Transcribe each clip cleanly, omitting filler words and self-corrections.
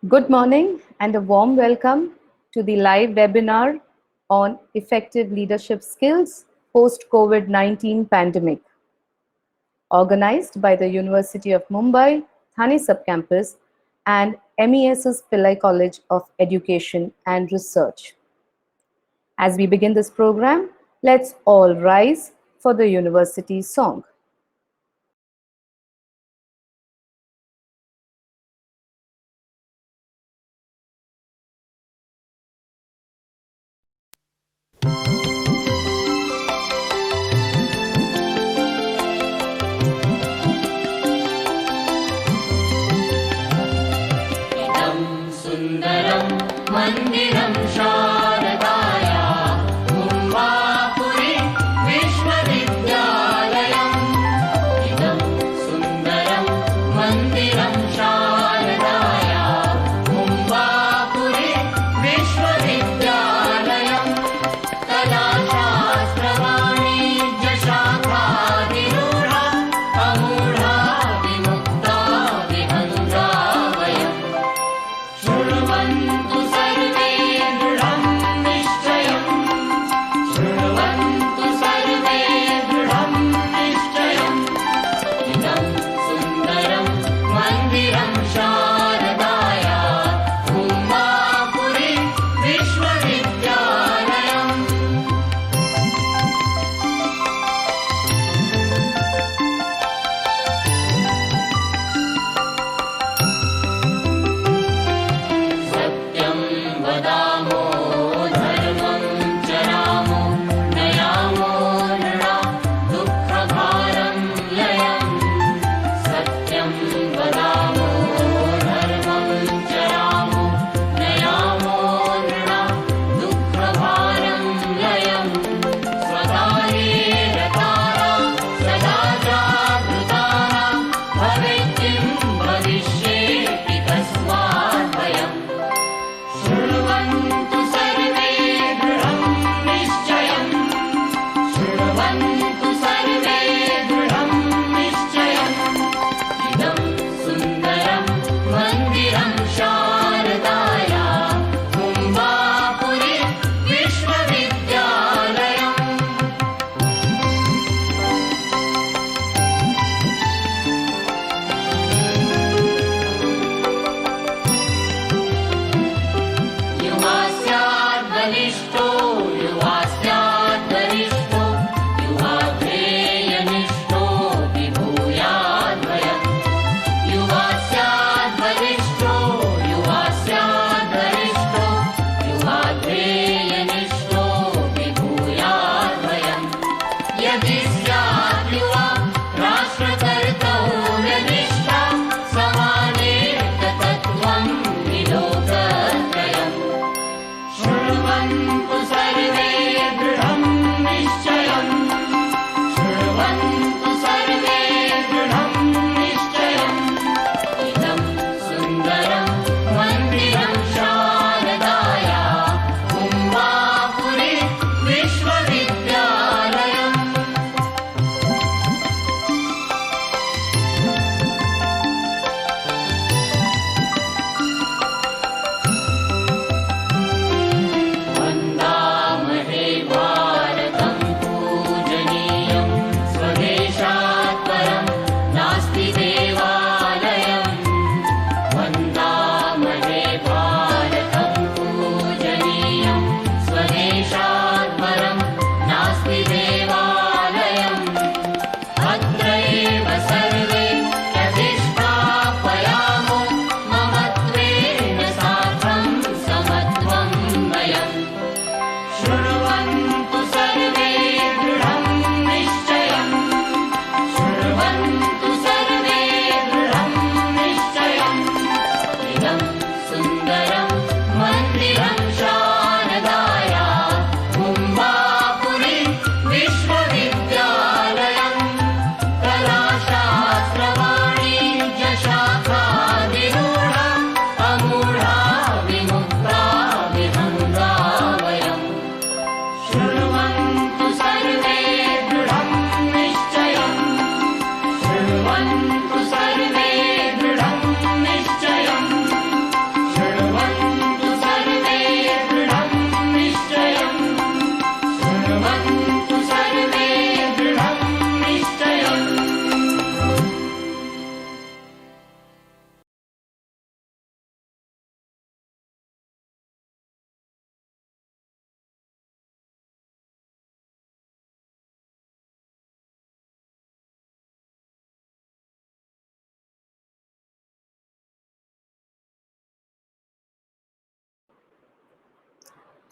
Good morning and a warm welcome to the live webinar on effective leadership skills post COVID-19 pandemic, organized by the University of Mumbai, Thane Subcampus and MES's Pillai College of Education and Research. As we begin this program, let's all rise for the university song. सुन्दरं मन्दिरं शारदाया मुम्बापुरी विश्वविद्यालयम् इदं सुन्दरं मन्दिरं शारदाया मुम्बापुरी विश्वविद्यालयम् कलाशास्त्रवाणिज्यशाखाधिरूढा अमूढा विमुक्ता विहङ्गा वयम् शृण्वन्तु सर्वे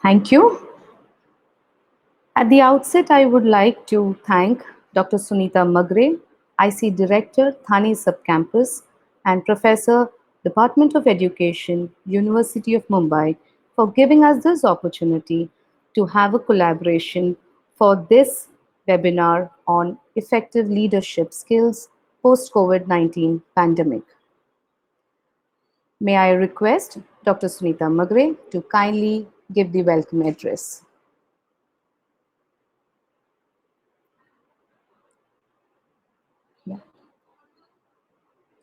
Thank you. At the outset, I would like to thank Dr. Sunita Magre, IC Director, Thane Subcampus, and Professor, Department of Education, University of Mumbai, for giving us this opportunity to have a collaboration for this webinar on effective leadership skills post COVID-19 pandemic. May I request Dr. Sunita Magre to kindly give the welcome address. Yeah,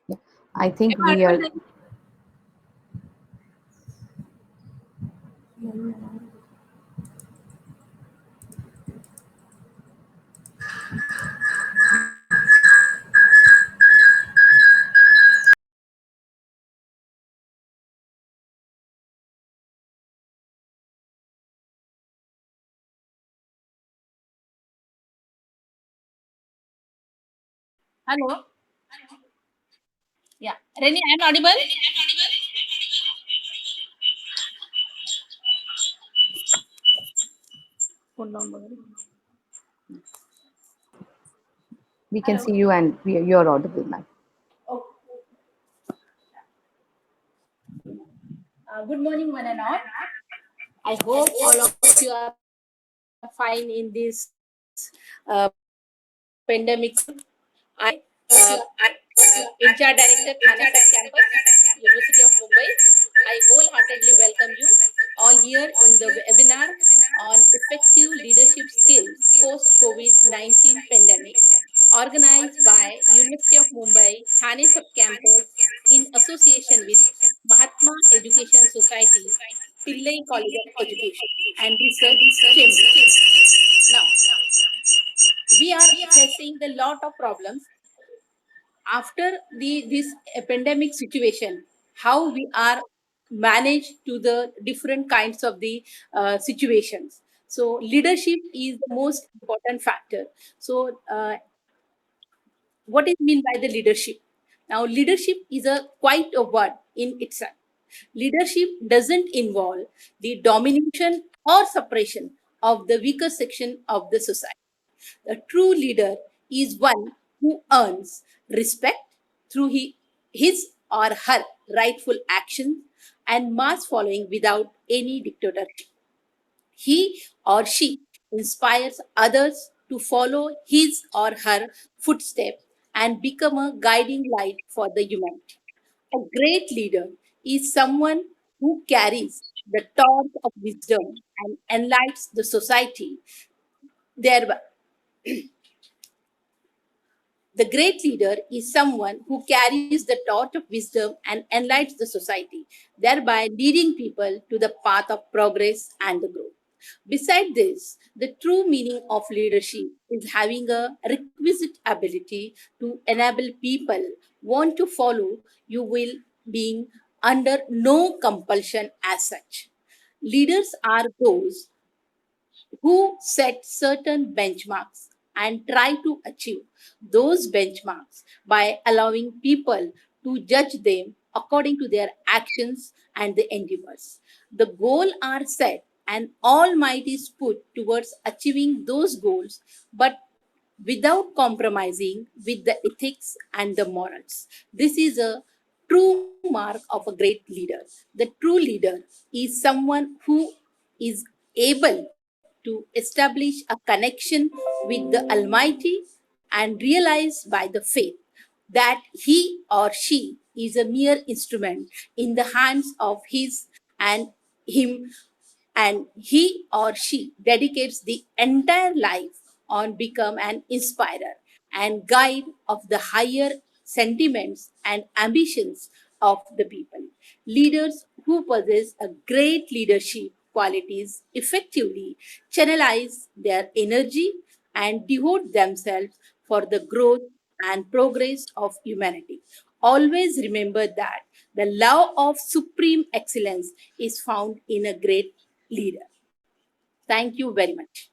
yeah. I think we are. Hello. Yeah. Reni, I am audible? Phone number. We can Hello. see you and you're audible, ma'am. Oh, good morning, one and all. I hope all of you are fine in this pandemic. I, HR Director, Thane Campus, University of Mumbai. I wholeheartedly welcome you all here in the webinar on effective leadership skills post COVID-19 pandemic, organized by University of Mumbai, Thane Subcampus in association with Mahatma Education Society, Pillai College of Education and Research Chambers. Now, we are facing the lot of problems after this pandemic situation. How we are managed to the different kinds of the situations. So leadership is the most important factor. So what is mean by the leadership? Now leadership is a quite a word in itself. Leadership doesn't involve the domination or suppression of the weaker section of the society. A true leader is one who earns respect through his or her rightful actions and mass following without any dictatorship. He or she inspires others to follow his or her footsteps and become a guiding light for the humanity. A great leader is someone who carries the torch of wisdom and enlightens the society, thereby the great leader is someone who carries the torch of wisdom and enlightens the society, thereby leading people to the path of progress and the growth. Beside this, the true meaning of leadership is having a requisite ability to enable people want to follow you will being under no compulsion as such. Leaders are those who set certain benchmarks and try to achieve those benchmarks by allowing people to judge them according to their actions and the endeavors. The goal are set and all might is put towards achieving those goals, but without compromising with the ethics and the morals. This is a true mark of a great leader. The true leader is someone who is able to establish a connection with the Almighty and realize by the faith that he or she is a mere instrument in the hands of his and him, and he or she dedicates the entire life on become an inspirer and guide of the higher sentiments and ambitions of the people. Leaders who possess a great leadership qualities effectively channelize their energy and devote themselves for the growth and progress of humanity. Always remember that the love of supreme excellence is found in a great leader. Thank you very much.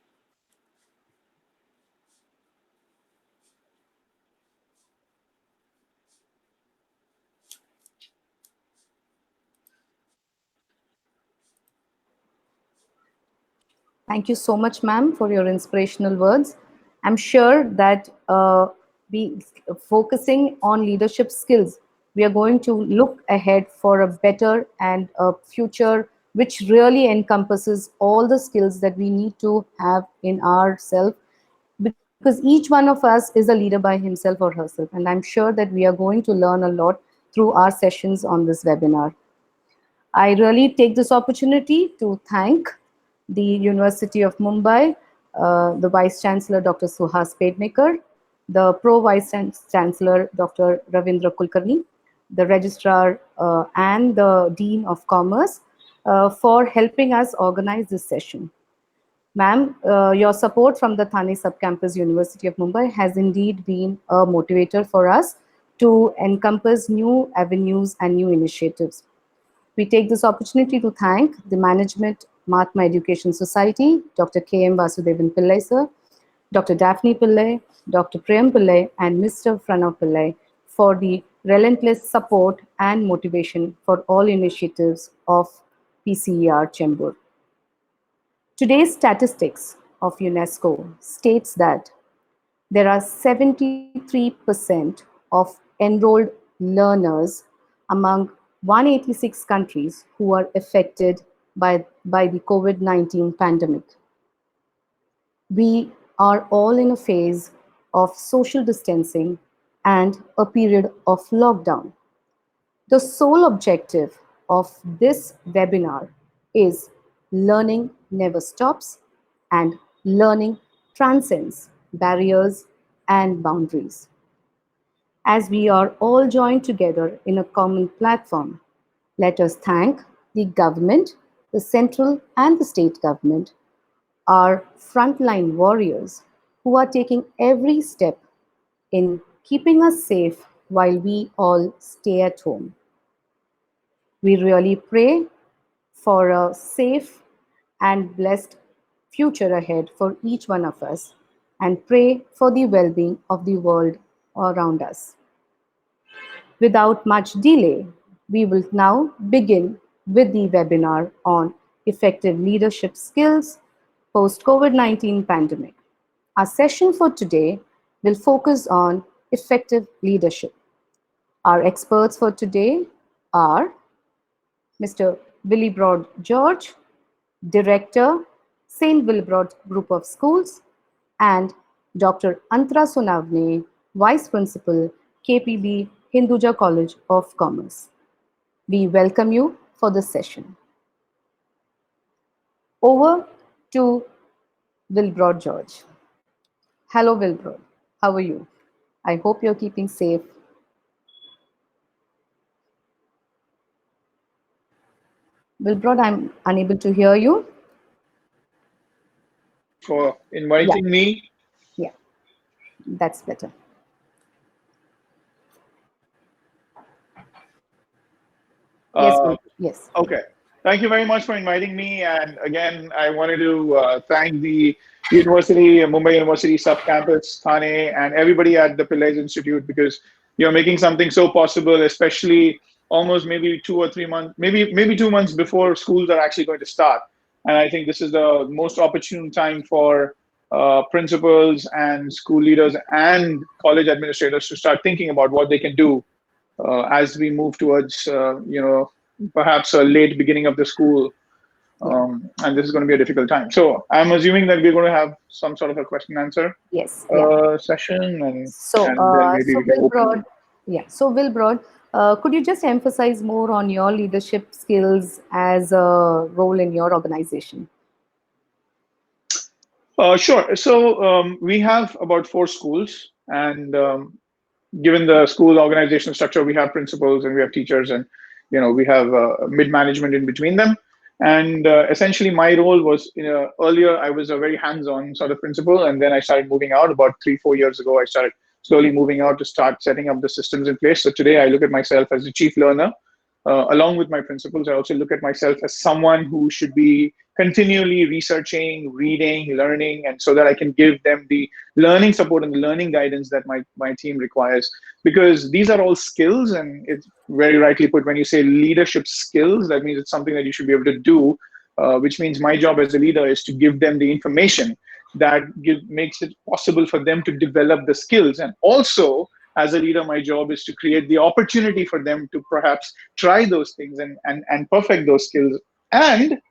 Thank you so much, ma'am, for your inspirational words. I'm sure that we focusing on leadership skills, we are going to look ahead for a better and a future which really encompasses all the skills that we need to have in ourselves, because each one of us is a leader by himself or herself. And I'm sure that we are going to learn a lot through our sessions on this webinar. I really take this opportunity to thank the University of Mumbai, the Vice Chancellor Dr. Suhas Pednekar, the Pro Vice Chancellor Dr. Ravindra Kulkarni, the Registrar and the Dean of Commerce for helping us organize this session. Ma'am, your support from the Thane Subcampus University of Mumbai has indeed been a motivator for us to encompass new avenues and new initiatives. We take this opportunity to thank the management, Mahatma Education Society, Dr. K.M. Vasudevan Pillai sir, Dr. Daphne Pillai, Dr. Prem Pillai, and Mr. Pranav Pillai for the relentless support and motivation for all initiatives of PCER Chembur. Today's statistics of UNESCO states that there are 73% of enrolled learners among 186 countries who are affected by the COVID-19 pandemic. We are all in a phase of social distancing and a period of lockdown. The sole objective of this webinar is learning never stops and learning transcends barriers and boundaries. As we are all joined together in a common platform, let us thank the government, the central and the state government, our frontline warriors who are taking every step in keeping us safe while we all stay at home. We really pray for a safe and blessed future ahead for each one of us and pray for the well being of the world around us. Without much delay, we will now begin with the webinar on effective leadership skills post COVID-19 pandemic. Our session for today will focus on effective leadership. Our experts for today are Mr. Willibrord George, Director, St. Willibrord Group of Schools, and Dr. Antara Sonawane, Vice Principal, KPB Hinduja College of Commerce. We welcome you for this session. Over to Willibrord George. Hello, Willibrord. How are you? I hope you're keeping safe. Willibrord, I'm unable to hear you. For Yeah, inviting me. yeah, that's better. Yes, Uh, yes. okay. Thank you very much for inviting me. And again, I wanted to thank the Mumbai University Subcampus, Thane, and everybody at the Pillai Institute because you're making something so possible, especially almost maybe 2 or 3 months, maybe 2 months before schools are actually going to start. And I think this is the most opportune time for principals and school leaders and college administrators to start thinking about what they can do as we move towards, perhaps a late beginning of the school. Yeah. And this is going to be a difficult time. So I'm assuming that we're going to have some sort of a question answer Yes, yeah. session, So, and then maybe we can Will open. Broad, yeah. So, Will Broad, could you just emphasize more on your leadership skills as a role in your organization? Sure. So we have about 4 schools, and given the school organizational structure, we have principals and we have teachers, and we have mid management in between them. And essentially, my role was earlier I was a very hands-on sort of principal, and then I started moving out about 3-4 years ago. I started slowly moving out to start setting up the systems in place. So today, I look at myself as a chief learner. Along with my principles, I also look at myself as someone who should be continually researching, reading, learning, and so that I can give them the learning support and the learning guidance that my team requires. Because these are all skills, and it's very rightly put when you say leadership skills, that means it's something that you should be able to do which means my job as a leader is to give them the information that makes it possible for them to develop the skills. And also, as a leader, my job is to create the opportunity for them to perhaps try those things and perfect those skills. And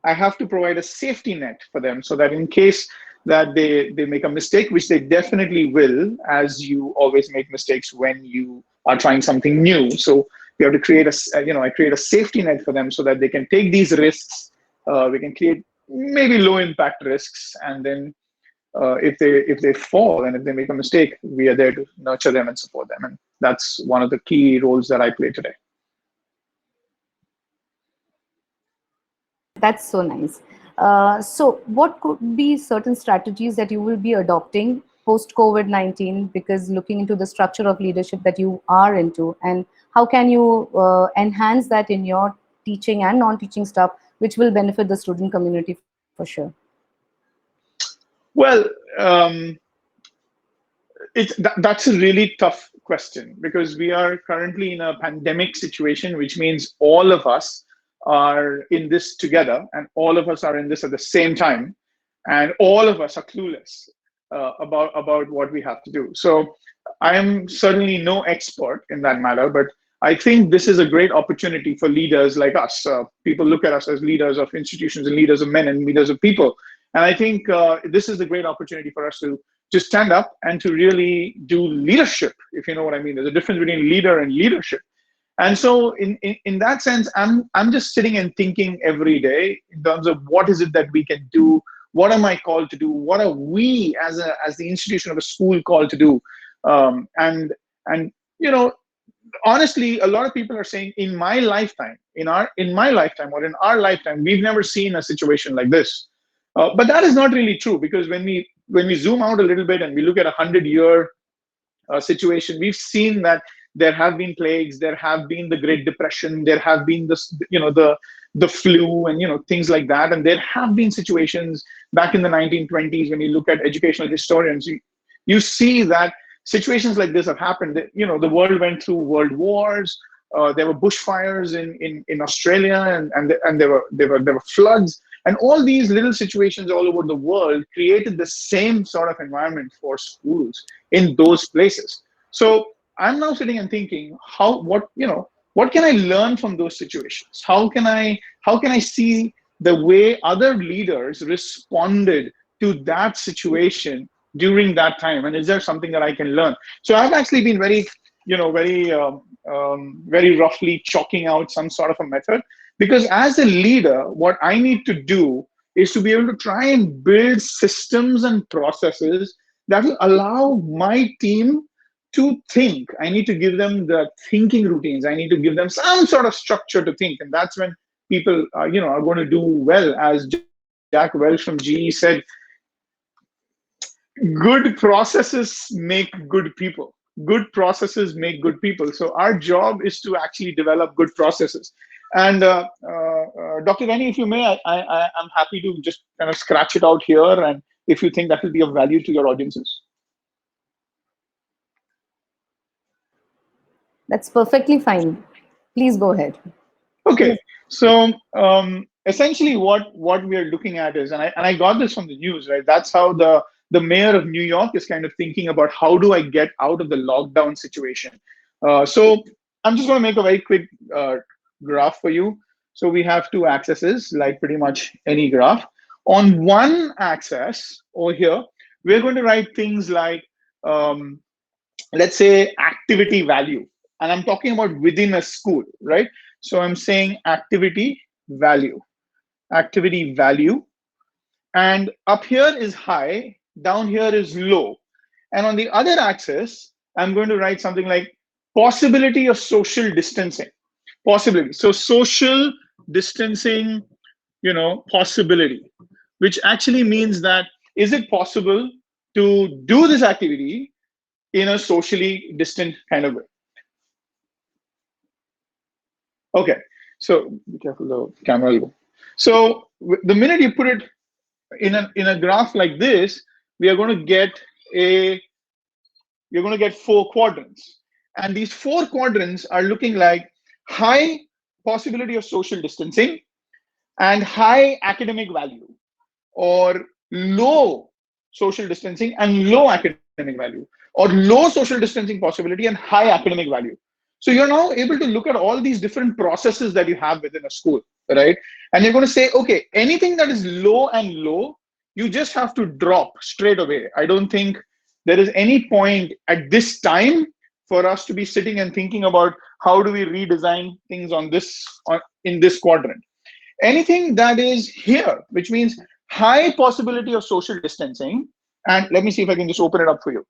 I have to provide a safety net for them so that in case that they make a mistake, which they definitely will, as you always make mistakes when you are trying something new. So we have to create I create a safety net for them so that they can take these risks. We can create maybe low impact risks, and then if they fall and if they make a mistake, we are there to nurture them and support them. And that's one of the key roles that I play today. That's so nice. So, what could be certain strategies that you will be adopting post COVID-19? Because looking into the structure of leadership that you are into, and how can you enhance that in your teaching and non-teaching stuff, which will benefit the student community for sure? Well, that's a really tough question because we are currently in a pandemic situation, which means all of us are in this together and all of us are in this at the same time, and all of us are clueless about what we have to do. So I am certainly no expert in that matter, but I think this is a great opportunity for leaders like us. People look at us as leaders of institutions and leaders of men and leaders of people. And I think this is a great opportunity for us to stand up and to really do leadership, if you know what I mean. There's a difference between leader and leadership. And so in that sense, I'm just sitting and thinking every day in terms of what is it that we can do? What am I called to do? What are we as the institution of a school called to do? And you know, honestly, a lot of people are saying in my lifetime, in my lifetime or in our lifetime, we've never seen a situation like this. But that is not really true, because when we zoom out a little bit and we look at 100-year situation, we've seen that there have been plagues, there have been the Great Depression, there have been the flu and things like that, and there have been situations back in the 1920s. When you look at educational historians, you see that situations like this have happened. The world went through world wars. There were bushfires in Australia, and there were floods, and all these little situations all over the world created the same sort of environment for schools in those places. So I'm now sitting and thinking, what can I learn from those situations? How can I see the way other leaders responded to that situation during that time, and is there something that I can learn? So I've actually been very roughly chalking out some sort of a method, because as a leader, what I need to do is to be able to try and build systems and processes that will allow my team to think. I need to give them the thinking routines. I need to give them some sort of structure to think, and that's when people are going to do well. As Jack Welch from GE said, good processes make good people. Good processes make good people. So our job is to actually develop good processes. And Dr. Rennie, if you may, I'm happy to just kind of scratch it out here, and if you think that will be of value to your audiences. That's perfectly fine. Please go ahead. Okay, so essentially what we are looking at is, and I got this from the news, right? That's how the mayor of New York is kind of thinking about, how do I get out of the lockdown situation? So I'm just going to make a very quick graph for you. So we have two axes, like pretty much any graph. On one axis over here, we're going to write things like, let's say, activity value. And I'm talking about within a school, right? So I'm saying activity value. And up here is high, down here is low. And on the other axis, I'm going to write something like possibility of social distancing. Possibility. So social distancing, possibility, which actually means that, is it possible to do this activity in a socially distant kind of way? Okay, so be careful, the camera will go. So the minute you put it in a graph like this, we are going to get four quadrants, and these four quadrants are looking like high possibility of social distancing, and high academic value, or low social distancing and low academic value, or low social distancing possibility and high academic value. So you're now able to look at all these different processes that you have within a school, right? And you're going to say, okay, anything that is low and low, you just have to drop straight away. I don't think there is any point at this time for us to be sitting and thinking about how do we redesign things in this quadrant. Anything that is here, which means high possibility of social distancing, and let me see if I can just open it up for you.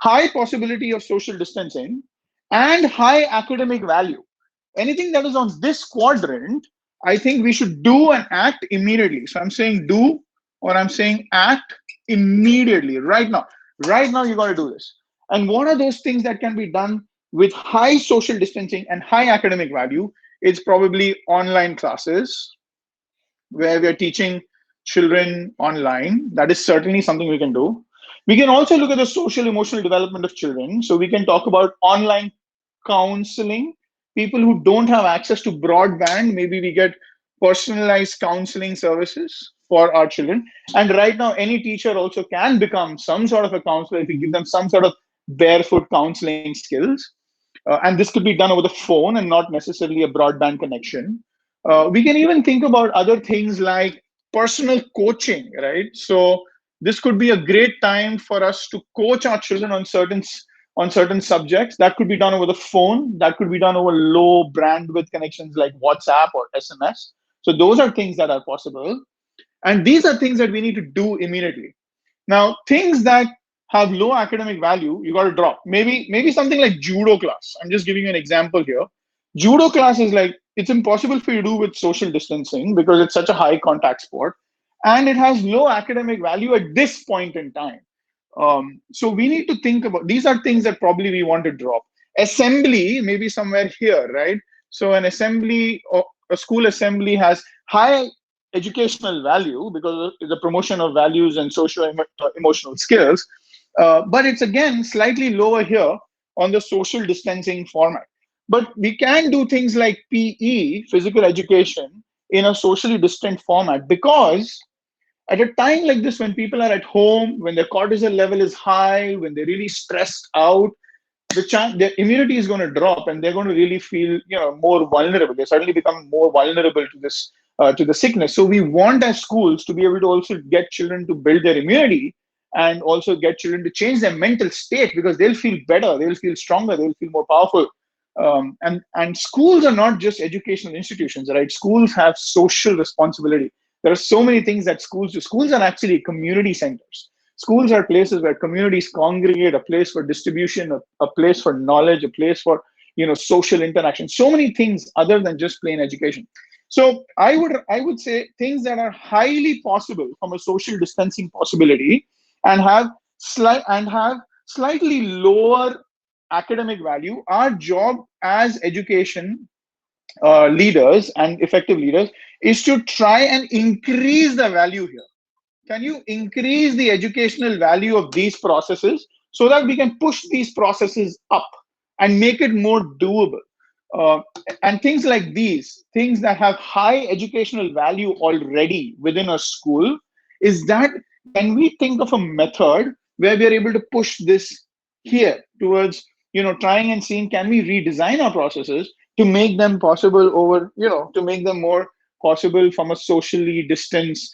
High possibility of social distancing and high academic value. Anything that is on this quadrant, I think we should do and act immediately. So I'm saying do, or I'm saying act immediately, right now. Right now, you got to do this. And what are those things that can be done with high social distancing and high academic value? It's probably online classes, where we are teaching children online. That is certainly something we can do. We can also look at the social emotional development of children. So we can talk about online counseling. People who don't have access to broadband, maybe we get personalized counseling services for our children. And right now, any teacher also can become some sort of a counselor if you give them some sort of barefoot counseling skills. And this could be done over the phone and not necessarily a broadband connection. We can even think about other things like personal coaching, right? So this could be a great time for us to coach our children on certain subjects. That could be done over the phone. That could be done over low bandwidth connections like WhatsApp or SMS. So those are things that are possible, and these are things that we need to do immediately. Now, things that have low academic value, you got to drop. Maybe something like judo class. I'm just giving you an example here. Judo class is like, it's impossible for you to do with social distancing because it's such a high contact sport, and it has low academic value at this point in time. So we need to think about, these are things that probably we want to drop. Assembly, maybe somewhere here, right? So an assembly or a school assembly has high educational value because of the promotion of values and social emotional skills, but it's again slightly lower here on the social distancing format. But we can do things like PE, physical education, in a socially distant format, because at a time like this, when people are at home, when their cortisol level is high, when they're really stressed out, their immunity is going to drop, and they're going to really feel, more vulnerable. They suddenly become more vulnerable to this, to the sickness. So we want as schools to be able to also get children to build their immunity, and also get children to change their mental state, because they'll feel better, they'll feel stronger, they'll feel more powerful. And schools are not just educational institutions, right? Schools have social responsibility. There are so many things that schools do. Schools are actually community centers. Schools are places where communities congregate, a place for distribution, a place for knowledge, a place for social interaction. So many things other than just plain education. So I would say things that are highly possible from a social distancing possibility, and have slightly lower academic value. Our job as education leaders and effective leaders is to try and increase the value here. Can you increase the educational value of these processes so that we can push these processes up and make it more doable? Uh, and things like these, things that have high educational value already within a school, is that, can we think of a method where we are able to push this here towards, trying and seeing, can we redesign our processes to make them possible over, to make them more possible from a socially distanced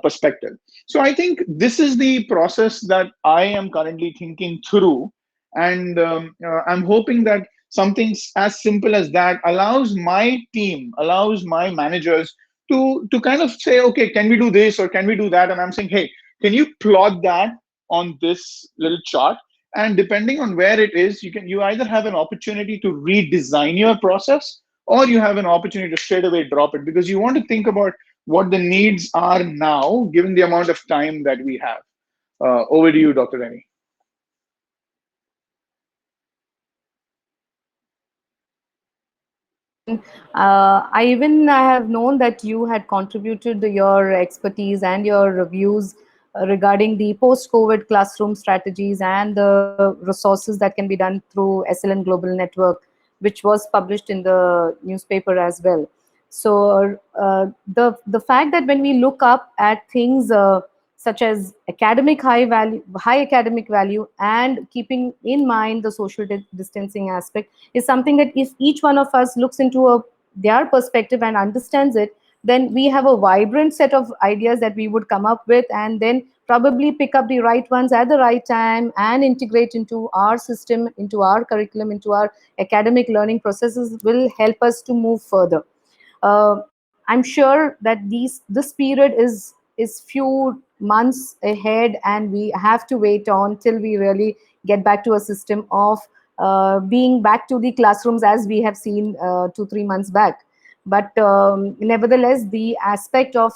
perspective. So I think this is the process that I am currently thinking through, and I'm hoping that something as simple as that allows my team, allows my managers to kind of say, okay, can we do this or can we do that? And I'm saying, hey, can you plot that on this little chart? And depending on where it is, you either have an opportunity to redesign your process, or you have an opportunity to straight away drop it, because you want to think about what the needs are now, given the amount of time that we have. Over to you, Dr. Reni. And I have known that you had contributed your expertise and your views regarding the post-COVID classroom strategies and the resources that can be done through SLN Global Network, which was published in the newspaper as well. So the fact that when we look up at things such as academic high value, high academic value, and keeping in mind the social distancing aspect is something that if each one of us looks into their perspective and understands it, then we have a vibrant set of ideas that we would come up with, and then probably pick up the right ones at the right time and integrate into our system, into our curriculum, into our academic learning processes will help us to move further. I'm sure that this period is few months ahead, and we have to wait on till we really get back to a system of being back to the classrooms as we have seen 2 3 months back. But nevertheless, the aspect of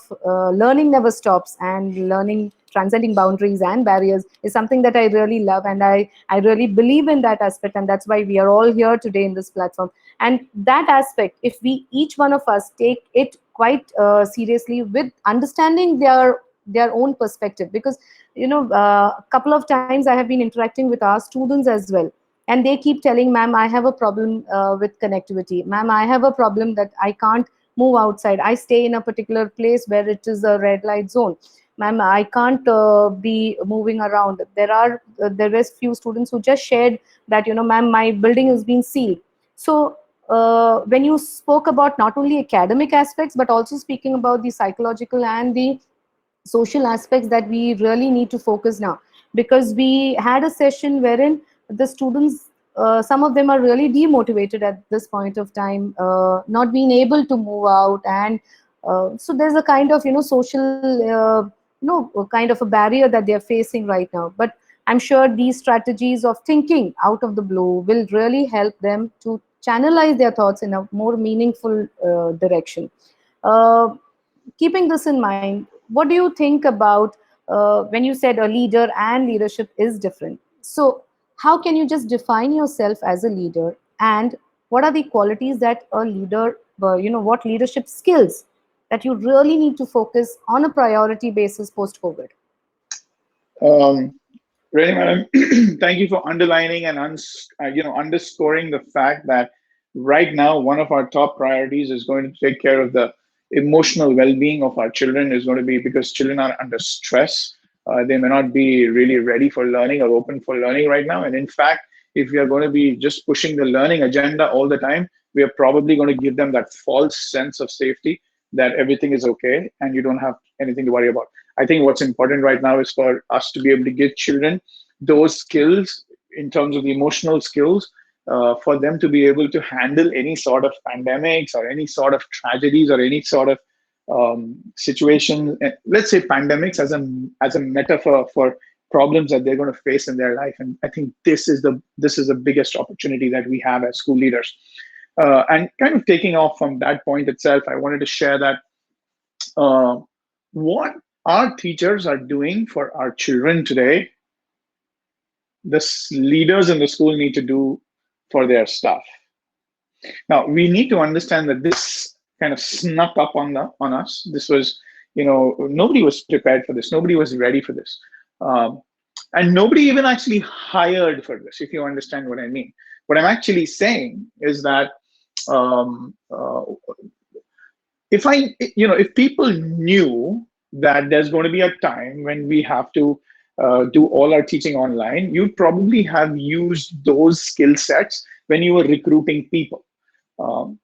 learning never stops, and learning transcending boundaries and barriers is something that I really love, and I really believe in that aspect, and that's why we are all here today in this platform. And that aspect, if we each one of us take it quite seriously with understanding their own perspective, because a couple of times I have been interacting with our students as well, and they keep telling, ma'am, I have a problem with connectivity, ma'am, I have a problem that I can't move outside, I stay in a particular place where it is a red light zone, ma'am, I can't be moving around. There is few students who just shared that, ma'am, my building has been sealed. So when you spoke about not only academic aspects but also speaking about the psychological and the social aspects that we really need to focus now, because we had a session wherein the students, some of them are really demotivated at this point of time, not being able to move out, and so there's a kind of social kind of a barrier that they are facing right now. But I'm sure these strategies of thinking out of the blue will really help them to channelize their thoughts in a more meaningful direction. uh, Keeping this in mind, what do you think about when you said a leader and leadership is different? So, how can you just define yourself as a leader, and what are the qualities that a leader, what leadership skills that you really need to focus on a priority basis post COVID? Um, Really, madam, thank you for underlining and underscoring the fact that right now one of our top priorities is going to take care of the emotional well-being of our children. Is going to be because children are under stress. They may not be really ready for learning or open for learning right now. And in fact, if we are going to be just pushing the learning agenda all the time, we are probably going to give them that false sense of safety that everything is okay and you don't have anything to worry about. I think what's important right now is for us to be able to give children those skills in terms of the emotional skills, for them to be able to handle any sort of pandemics or any sort of tragedies or any sort of situation. Let's say pandemics as a metaphor for problems that they're going to face in their life. And I think this is the biggest opportunity that we have as school leaders. And kind of taking off from that point itself, I wanted to share that what our teachers are doing for our children today, the leaders in the school need to do for their staff. Now we need to understand that this kind of snuck up on us. This was, nobody was prepared for this. Nobody was ready for this, and nobody even actually hired for this. If you understand what I mean, what I'm actually saying is that um, uh, if people knew that there's going to be a time when we have to do all our teaching online, you'd probably have used those skill sets when you were recruiting people.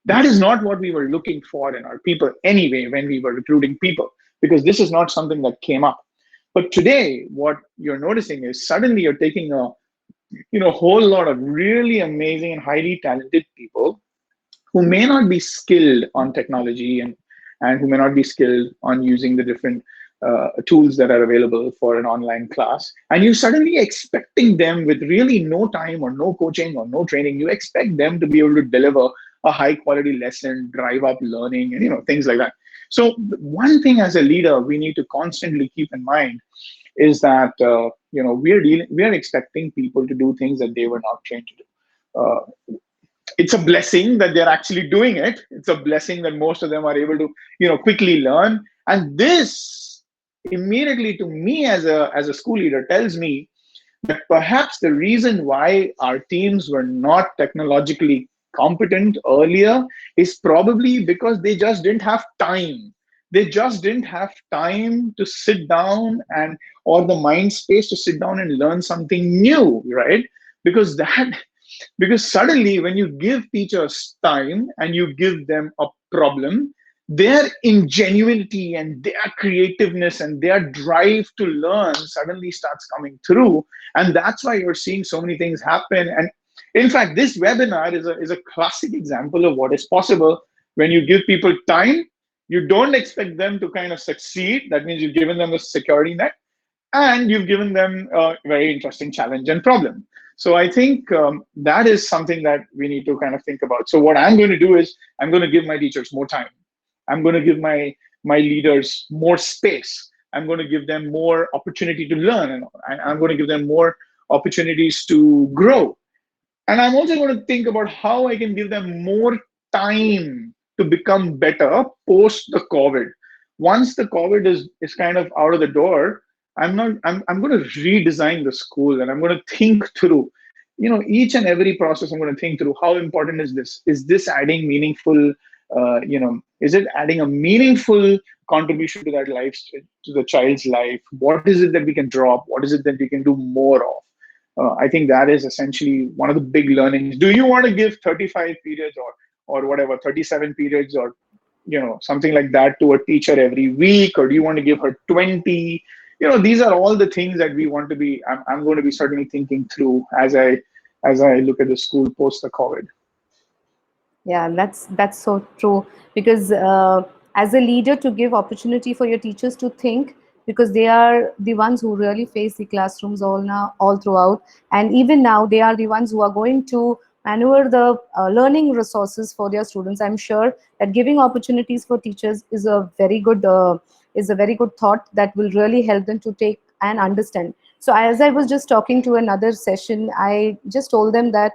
That is not what we were looking for in our people anyway when we were recruiting people, because this is not something that came up. But today, what you're noticing is suddenly you're taking a whole lot of really amazing and highly talented people who may not be skilled on technology, and who may not be skilled on using the different tools that are available for an online class. And you suddenly expecting them with really no time or no coaching or no training, you expect them to be able to deliver a high quality lesson, drive up learning, and things like that. So one thing as a leader we need to constantly keep in mind is that we are expecting people to do things that they were not trained to do. It's a blessing that they're actually doing it. It's a blessing that most of them are able to quickly learn. And this immediately, to me as a school leader, tells me that perhaps the reason why our teams were not technologically competent earlier is probably because they just didn't have time. They just didn't have time to sit down and, or the mind space to sit down and learn something new, right? Because that, because suddenly when you give teachers time and you give them a problem, their ingenuity and their creativeness and their drive to learn suddenly starts coming through. And that's why you're seeing so many things happen. And in fact, this webinar is a classic example of what is possible when you give people time. You don't expect them to kind of succeed. That means you've given them a security net, and you've given them a very interesting challenge and problem. So I think that is something that we need to kind of think about. So what I'm going to do is I'm going to give my teachers more time. I'm going to give my leaders more space. I'm going to give them more opportunity to learn, and I'm going to give them more opportunities to grow. And I'm also going to think about how I can give them more time to become better post the COVID. Once the COVID is kind of out of the door, I'm going to redesign the school, and I'm going to think through, each and every process. I'm going to think through how important is this? Is this adding meaningful, is it adding a meaningful contribution to that life, to the child's life? What is it that we can drop? What is it that we can do more of? I think that is essentially one of the big learnings. Do you want to give 35 periods or whatever, 37 periods, or something like that to a teacher every week, or do you want to give her 20? These are all the things that we want to be. I'm going to be certainly thinking through as I look at the school post the COVID. Yeah, that's so true. Because as a leader, to give opportunity for your teachers to think, because they are the ones who really face the classrooms all throughout, and even now they are the ones who are going to maneuver the learning resources for their students. I'm sure that giving opportunities for teachers is a very good thought that will really help them to take and understand. So as I was just talking to another session, I just told them that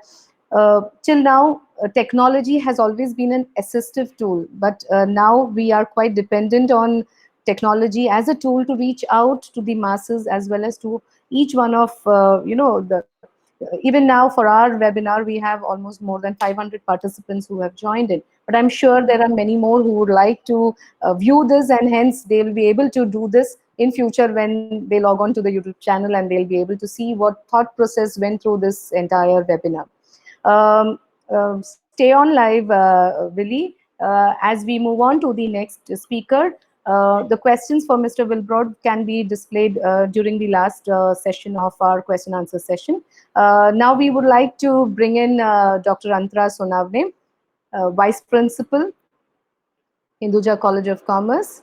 till now, technology has always been an assistive tool, but now we are quite dependent on technology as a tool to reach out to the masses, as well as to each one of the. Even now, for our webinar, we have almost more than 500 participants who have joined in. But I'm sure there are many more who would like to view this, and hence they will be able to do this in future when they log on to the YouTube channel, and they'll be able to see what thought process went through this entire webinar. Stay on live, Willie, as we move on to the next speaker. The questions for Mr. Willibrord can be displayed during the last session of our question answer session. Now we would like to bring in Dr. Antara Sonawane, Vice Principal, Hinduja College of Commerce,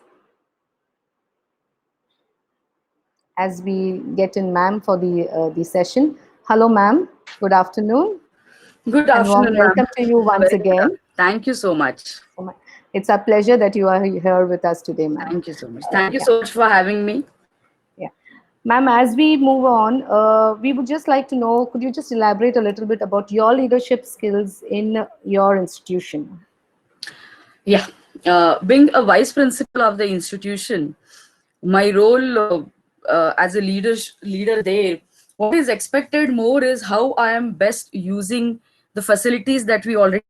as we get in ma'am for the session. Hello, ma'am. Good afternoon. Good And warm afternoon, ma'am. welcome to you once Very good. again. Thank you so much. It's a pleasure that you are here with us today, ma'am. Thank you so much. Thank you Yeah, so much for having me. yeah. Ma'am, as we move on, we would just like to know, could you just elaborate a little bit about your leadership skills in your institution? Yeah. Being a vice principal of the institution, my role as a leader there, what is expected more is how I am best using the facilities that we already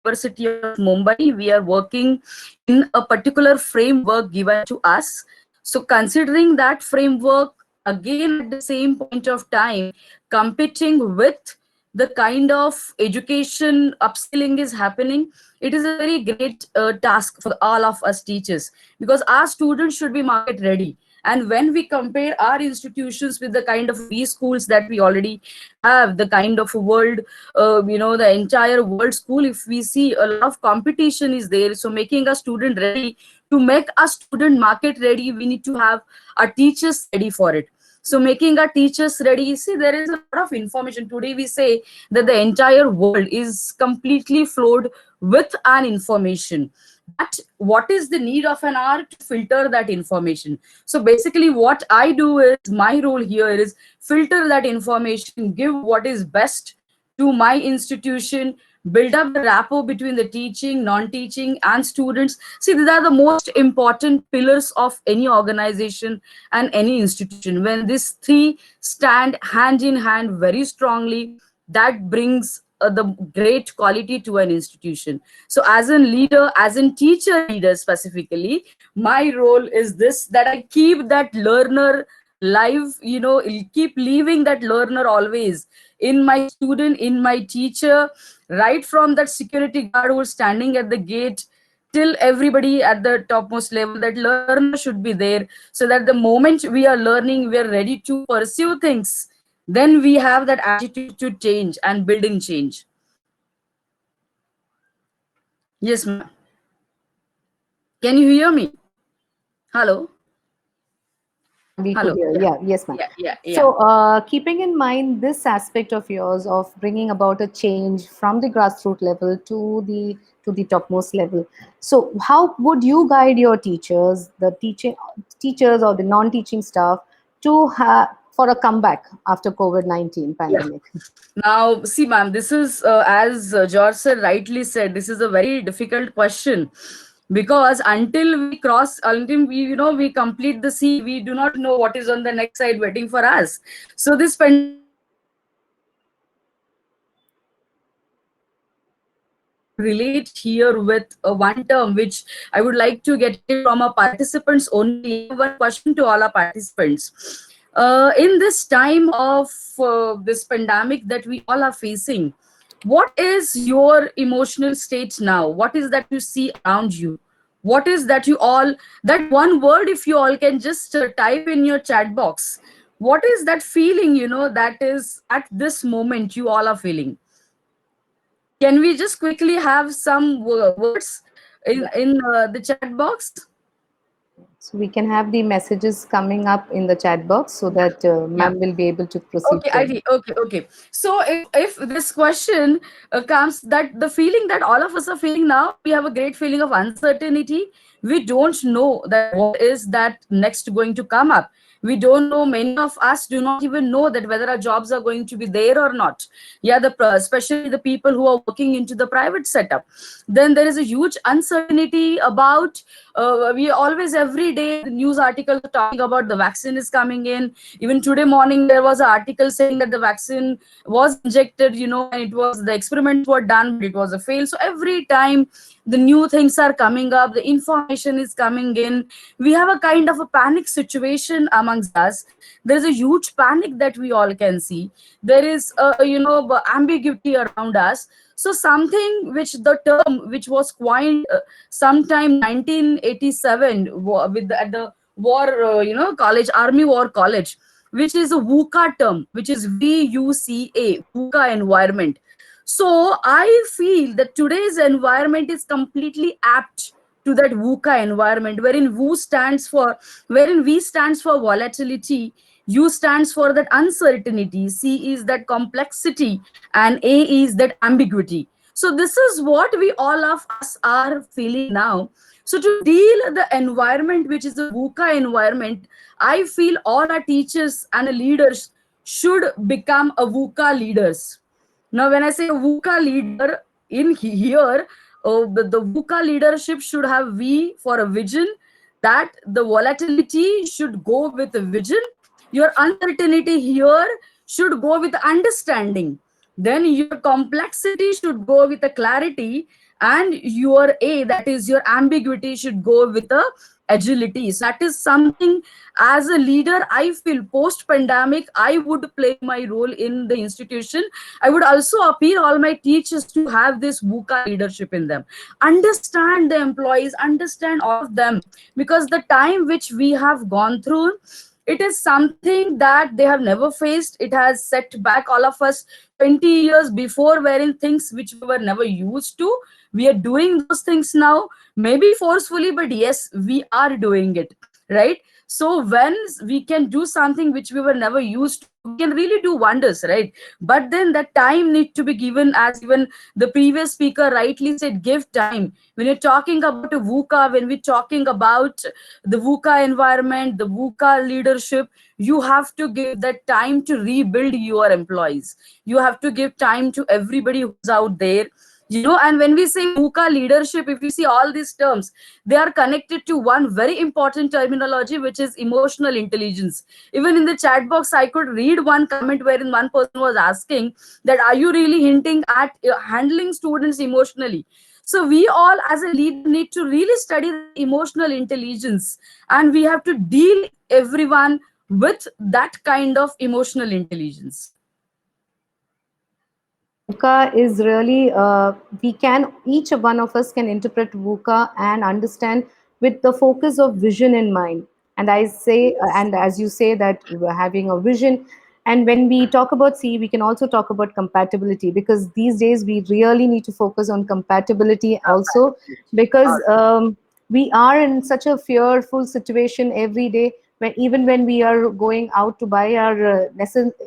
University of Mumbai. We are working in a particular framework given to us. So considering that framework, again at the same point of time, competing with the kind of education upskilling is happening, it is a very great task for all of us teachers, because our students should be market ready. And when we compare our institutions with the kind of B schools that we already have, the kind of world, the entire world school, if we see a lot of competition is there. So making a student ready, to make a student market ready, we need to have our teachers ready for it. So making our teachers ready, see, there is a lot of information. Today we say that the entire world is completely flowed with an information. That what is the need of an hour to filter that information. So basically what I do is, my role here is filter that information, give what is best to my institution, build up the rapport between the teaching, non-teaching, and students. See, these are the most important pillars of any organization and any institution. When these three stand hand in hand very strongly, that brings the great quality to an institution. So as a leader, as a teacher leader specifically, my role is this, that I keep that learner live, keep leaving that learner always in my student, in my teacher, right from that security guard who's standing at the gate till everybody at the topmost level. That learner should be there, so that the moment we are learning, we are ready to pursue things, then we have that attitude to change and building change. Yes, ma'am. Can you hear me? Hello? Yeah, we could Hello? hear. Yeah. Yeah, yes, ma'am. Yeah, yeah, yeah. So, keeping in mind this aspect of yours of bringing about a change from the grassroots level to the topmost level, so how would you guide your teachers, the teachers or the non-teaching staff, to have for a comeback after COVID-19 Yeah. pandemic? Now, see, ma'am, this is, as George sir rightly said, this is a very difficult question, because until we, we complete the sea, we do not know what is on the next side waiting for us. So this pandemic relate here with one term which I would like to get it from our participants only. I have one question to all our participants. In this time of this pandemic that we all are facing, what is your emotional state now? What is that you see around you? What is that you all, that one word, if you all can just type in your chat box, what is that feeling, that is at this moment you all are feeling? Can we just quickly have some words Yeah. in the chat box? So we can have the messages coming up in the chat box so that Yeah. ma'am will be able to proceed Okay, further. Ivy. Okay, okay. So if this question comes, that the feeling that all of us are feeling now, we have a great feeling of uncertainty. We don't know that what is that next going to come up. We don't know. Many of us do not even know that whether our jobs are going to be there or not. Yeah, especially the people who are working into the private setup. Then there is a huge uncertainty about. We always every day the news articles are talking about the vaccine is coming in. Even today morning there was an article saying that the vaccine was injected, and it was, the experiments were done, but it was a fail. So every time the new things are coming up, the information is coming in, we have a kind of a panic situation amongst us. There is a huge panic that we all can see. There is ambiguity around us. So something which the term which was coined sometime 1987 with at the war, college, army war college, which is a VUCA term, which is VUCA, VUCA environment. So I feel that today's environment is completely apt to that VUCA environment, wherein V stands for volatility, U stands for that uncertainty, C is that complexity, and A is that ambiguity. So this is what we all of us are feeling now. So to deal the environment which is a VUCA environment, I feel all our teachers and leaders should become a VUCA leaders. Now, when I say VUCA leader in here, the VUCA leadership should have V for a vision, that the volatility should go with a vision. Your uncertainty here should go with understanding. Then your complexity should go with a clarity, and your A, that is your ambiguity, should go with a agility. So that is something, as a leader, I feel post pandemic I would play my role in the institution. I would also appeal all my teachers to have this VUCA leadership in them. Understand the employees, understand all of them, because the time which we have gone through, it is something that they have never faced. It has set back all of us 20 years before, wherein things which we were never used to, we are doing those things now, maybe forcefully, but yes, we are doing it, right? So when we can do something which we were never used to, we can really do wonders, right? But then that time need to be given, as even the previous speaker rightly said, give time. When you're talking about a VUCA, when we're talking about the VUCA environment, the VUCA leadership, you have to give that time to rebuild your employees. You have to give time to everybody who's out there. And when we say VUCA leadership, if you see all these terms, they are connected to one very important terminology, which is emotional intelligence. Even in the chat box, I could read one comment wherein one person was asking that, are you really hinting at handling students emotionally? So we all as a leader need to really study that emotional intelligence, and we have to deal everyone with that kind of emotional intelligence. VUCA is really, we can, each one of us can interpret VUCA and understand with the focus of vision in mind. And I say, Yes. and as you say, that we're having a vision. And when we talk about C, we can also talk about compatibility, because these days we really need to focus on compatibility also, Compatibility. because we are in such a fearful situation every day. When, even when we are going out to buy our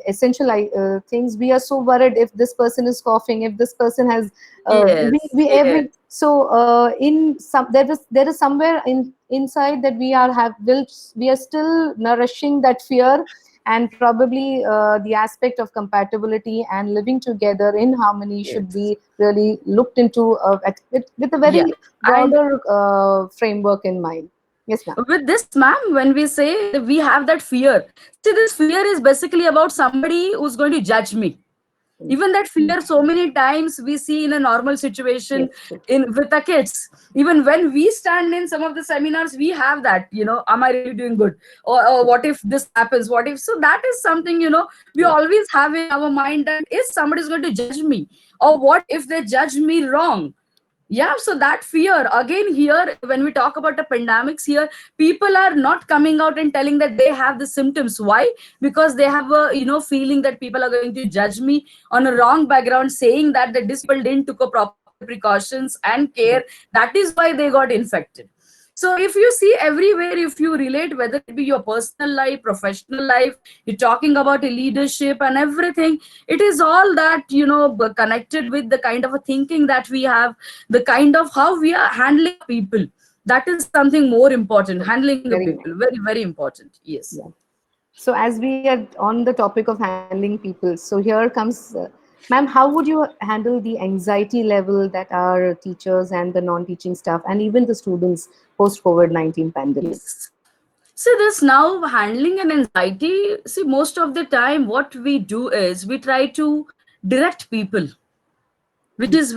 essential things, we are so worried if this person is coughing, if this person has Yes, we yes, every so in some, there is somewhere inside that we are have will we are still nourishing that fear. And probably the aspect of compatibility and living together in harmony should yes. be really looked into with a Yeah. very And broader framework in mind. Yes, ma'am. with this, ma'am, when we say that we have that fear, see, this fear is basically about somebody who's going to judge me. Even that Mm. fear, so many times we see in a normal situation Yes, true. in with the kids. Even when we stand in some of the seminars, we have that, am I really doing good? Or True. what if this happens? What if? So that is something, we Yeah. always have in our mind, that is somebody is going to judge me? Or what if they judge me wrong? Yeah, so that fear again here, when we talk about the pandemics here, people are not coming out and telling that they have the symptoms. Why? Because they have a feeling that people are going to judge me on a wrong background, saying that these people didn't took a proper precautions and care. True. That is why they got infected. So if you see everywhere, if you relate, whether it be your personal life, professional life, you're talking about a leadership and everything, it is all that connected with the kind of a thinking that we have, the kind of how we are handling our people. That is something more important. True. Handling the Very people, nice. very very important. Yes. Yeah. So as we are on the topic of handling people, so here comes, ma'am, how would you handle the anxiety level that our teachers and the non-teaching staff and even the students post COVID-19 pandemic? Yes. See, this now handling an anxiety. See, most of the time, what we do is we try to direct people, which is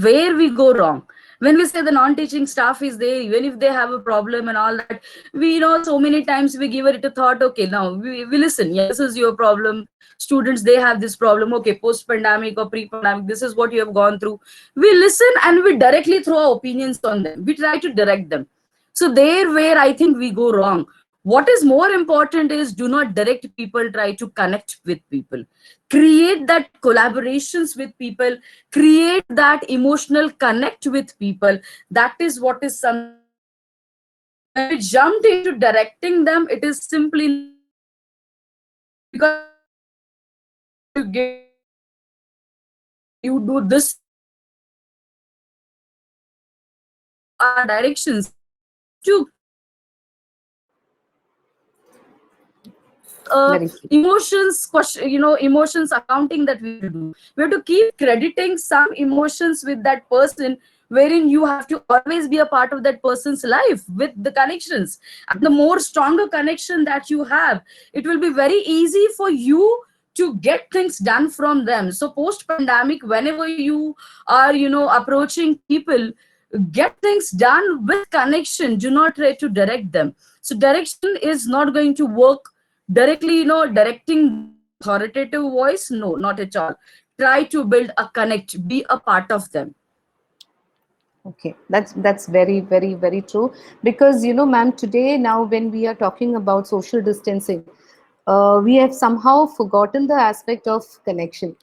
where we go wrong. When we say the non-teaching staff is there, even if they have a problem and all that, we know so many times we give it a thought. Okay, now we listen. Yeah, this is your problem. Students, they have this problem. Okay, post-pandemic or pre-pandemic, this is what you have gone through. We listen and we directly throw our opinions on them. We try to direct them. So there where I think we go wrong. What is more important is, do not direct people, try to connect with people. Create that collaborations with people, create that emotional connect with people. That is what is something important. When we jumped into directing them, it is simply not possible. Because we try to direct them, we try to give them directions, that you do this thing, you do that thing. So what we try to do with our directions is to Very true. emotions question, emotions accounting that we have to do. We have to keep crediting some emotions with that person, wherein you have to always be a part of that person's life with the connections. And the more stronger connection that you have, it will be very easy for you to get things done from them. So post pandemic, whenever you are approaching people, get things done with connection. Do not try to direct them. So direction is not going to work directly, directing them with authoritative voice. No, not at all. Try to build a connect, be a part of them. Okay, that's very, very, very true. Because ma'am, today now when we are talking about social distancing, we have somehow forgotten the aspect of connection.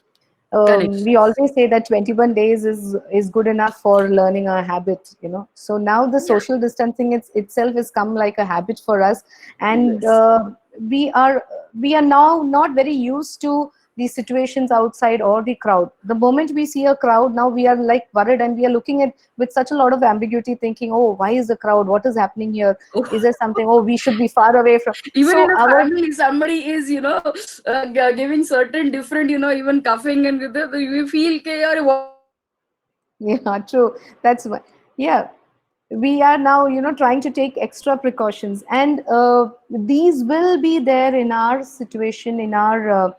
We Connections. always say that 21 days is good enough for learning a habit. So now the Yeah. social distancing itself has come like a habit for us. And Yes. we are we are now not very used to the situations outside or the crowd. The moment we see a crowd, now we are like worried, and we are looking at with such a lot of ambiguity, thinking, oh, why is the crowd, what is happening here? Is there something? Oh, we should be far away from. Even So in a our family, somebody is giving certain different, even coughing, and we feel, "Okay, yaar, what is happening? Yeah, true. That's why. Yeah, we are now, trying to take extra precautions, and these will be there in our situation, in our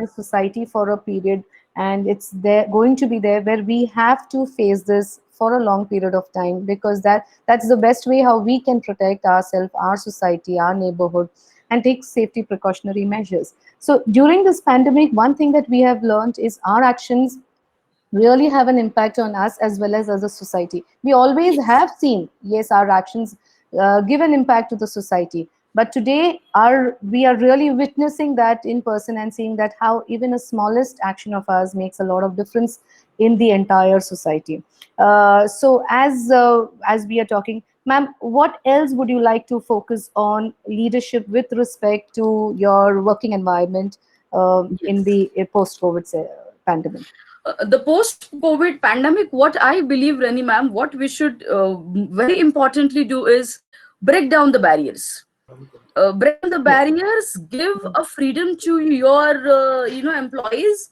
society for a period, and it's there going to be there where we have to face this for a long period of time, because that's the best way how we can protect ourselves, our society, our neighborhood, and take safety precautionary measures. So during this pandemic, one thing that we have learned is our actions really have an impact on us as a society. We always Yes. have seen, yes, our actions give an impact to the society. But today, we are really witnessing that in person and seeing that how even a smallest action of ours makes a lot of difference in the entire society. So, as we are talking, ma'am, what else would you like to focus on leadership with respect to your working environment in Yes. the post-COVID pandemic? The post-COVID pandemic, what I believe, Rani ma'am, what we should very importantly do is break down the barriers. Break down the Yeah. barriers, give a freedom to your employees,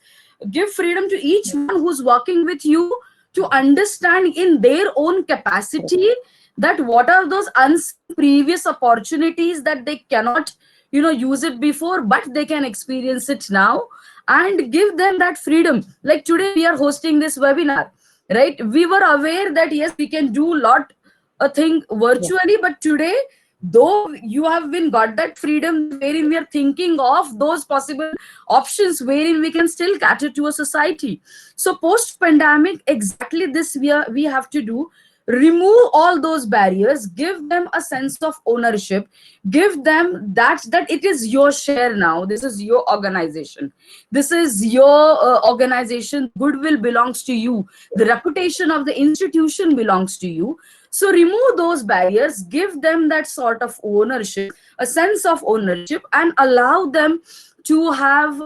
give freedom to each one who's working with you to understand in their own capacity that what are those unseen previous opportunities that they cannot use it before, but they can experience it now, and give them that freedom. Like today we are hosting this webinar, right? We were aware that yes, we can do lot a thing Yeah. virtually, but today, though you have been got that freedom, that wherein we are thinking of those possible options wherein we can still cater to a society. So post pandemic, exactly this we have to do: remove all those barriers, give them a sense of ownership, give them that it is your share now, this is your organization, this is your organization, the goodwill belongs to you, the reputation of the institution belongs to you. So remove those barriers, give them that sort of ownership, a sense of ownership, and allow them to have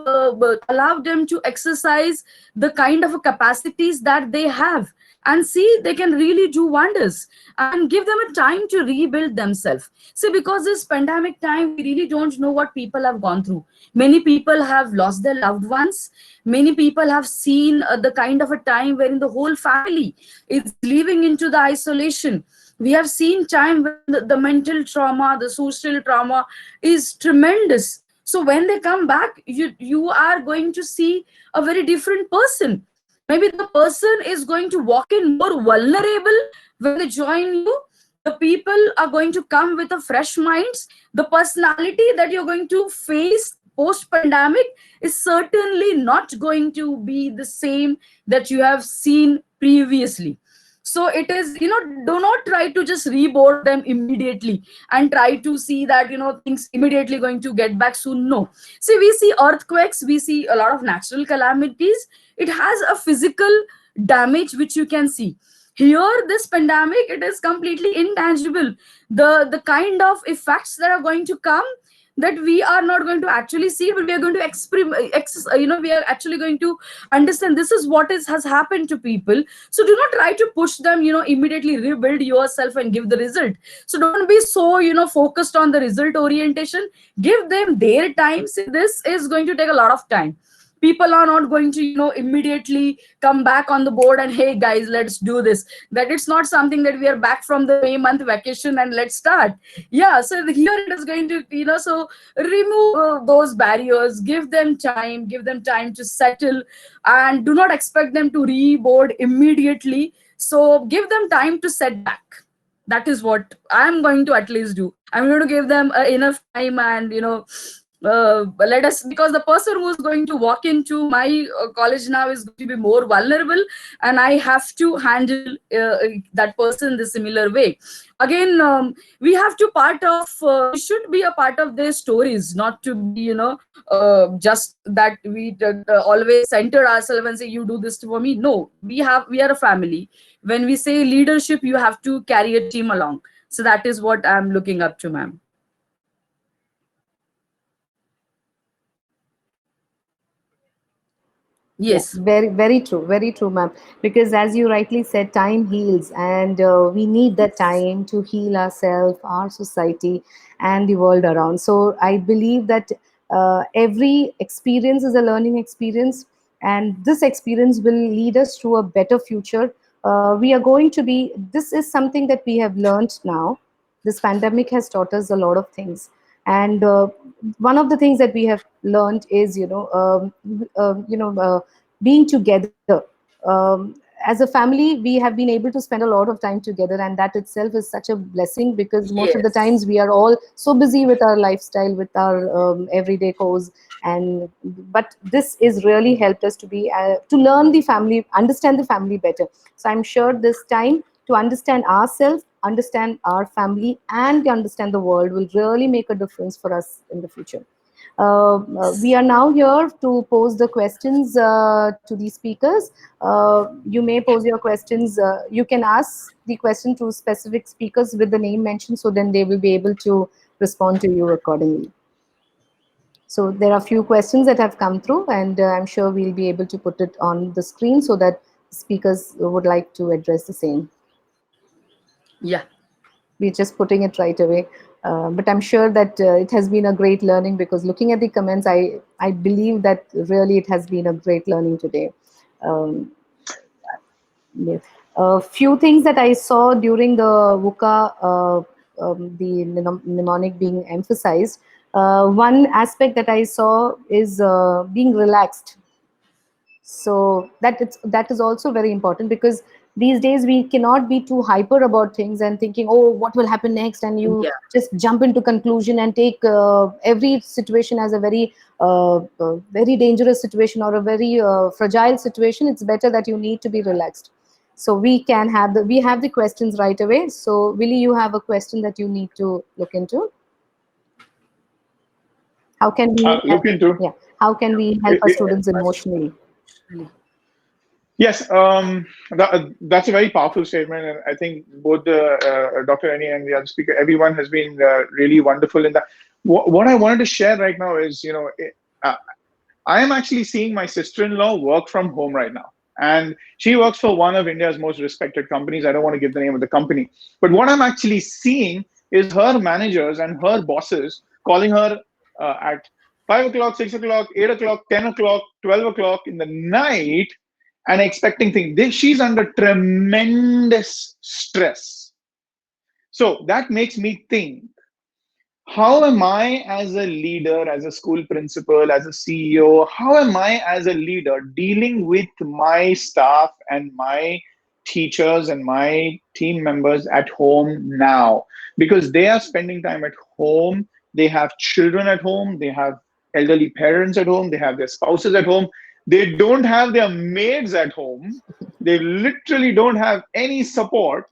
allow them to exercise the kind of capacities that they have, and see they can really do wonders, and give them a time to rebuild themselves. See, because this pandemic time, we really don't know what people have gone through. Many people have lost their loved ones. Many people have seen the kind of a time wherein the whole family is living into the isolation. We have seen time when the mental trauma, the social trauma is tremendous. So when they come back, you are going to see a very different person. Maybe the person is going to walk in more vulnerable when they join you. The people are going to come with a fresh minds. The personality that you're going to face post pandemic is certainly not going to be the same that you have seen previously. So it is, do not try to just reboard them immediately and try to see that things immediately going to get back soon. No. See, we see earthquakes, we see a lot of natural calamities. It has a physical damage which you can see. Here, this pandemic, it is completely intangible. The kind of effects that are going to come, that we are not going to actually see, but we are going to experiment, we are actually going to understand this is what is has happened to people. So do not try to push them, immediately rebuild yourself and give the result. So don't be so focused on the result orientation. Give them their time. See, this is going to take a lot of time. People are not going to immediately come back on the board and, hey guys, let's do this. That it's not something that we are back from the May month vacation and let's start. Yeah, so here it is going to so remove those barriers, give them time to settle, and do not expect them to reboard immediately. So give them time to set back. That is what I'm going to at least do. I'm going to give them enough time, and let us, because the person who's going to walk into my college now is going to be more vulnerable, and I have to handle that person the similar way. Again, we have to part of we should be a part of their stories, not to be just that we always center ourselves and say you do this for me. No, we are a family. When we say leadership, you have to carry a team along. So that is what I'm looking up to, ma'am. Yeah, Yes. very true, ma'am. Because as you rightly said, time heals, and we need that Yes. time to heal ourselves, our society, and the world around. So I believe that every experience is a learning experience, and this experience will lead us to a better future We are going to be, this is something that we have learned now. This pandemic has taught us a lot of things. And one of the things that we have learned is, being together. As a family, we have been able to spend a lot of time together, and that itself is such a blessing, because most of the Yes. times we are all so busy with our lifestyle, with our everyday chores. And but this is really helped us to be to learn the family, understand the family better. So I'm sure this time to understand ourselves, understand our family, and understand the world will really make a difference for us in the future. We are now here to pose the questions to the speakers. You may pose your questions. You can ask the question to specific speakers with the name mentioned, so then they will be able to respond to you accordingly. So there are a few questions that have come through, and I'm sure we'll be able to put it on the screen so that speakers would like to address the same. Yeah. We're just putting it right away. But I'm sure that it has been a great learning, because looking at the comments, I believe that really it has been a great learning today. Um, yes. A few things that I saw during the VUCA, the mnemonic being emphasized. One aspect that I saw is being relaxed. So that is also very important, because these days we cannot be too hyper about things and thinking, oh, what will happen next, and you Yeah. just jump into conclusion and take every situation as a very dangerous situation, or a very fragile situation. It's better that you need to be relaxed. So we have the questions right away. So Willie, you have a question that you need to look into. How can we Look into. yeah, how can we help It, our it, students emotionally? yes, that's a very powerful statement, and I think both the Dr. Annie and the other speaker, everyone has been really wonderful in that. What I wanted to share right now is, uh, I am actually seeing my sister-in-law work from home right now. And she works for one of India's most respected companies. I don't want to give the name of the company. But what I'm actually seeing is her managers and her bosses calling her at 5 o'clock, 6 o'clock, 8 o'clock, 10 o'clock, 12 o'clock in the night and expecting things. She's under tremendous stress. So that makes me think, how am I as a leader, as a school principal, as a CEO, how am I as a leader dealing with my staff and my teachers and my team members at home now? Because they are spending time at home, they have children at home, they have elderly parents at home, they have their spouses at home, they don't have their maids at home, they literally don't have any support.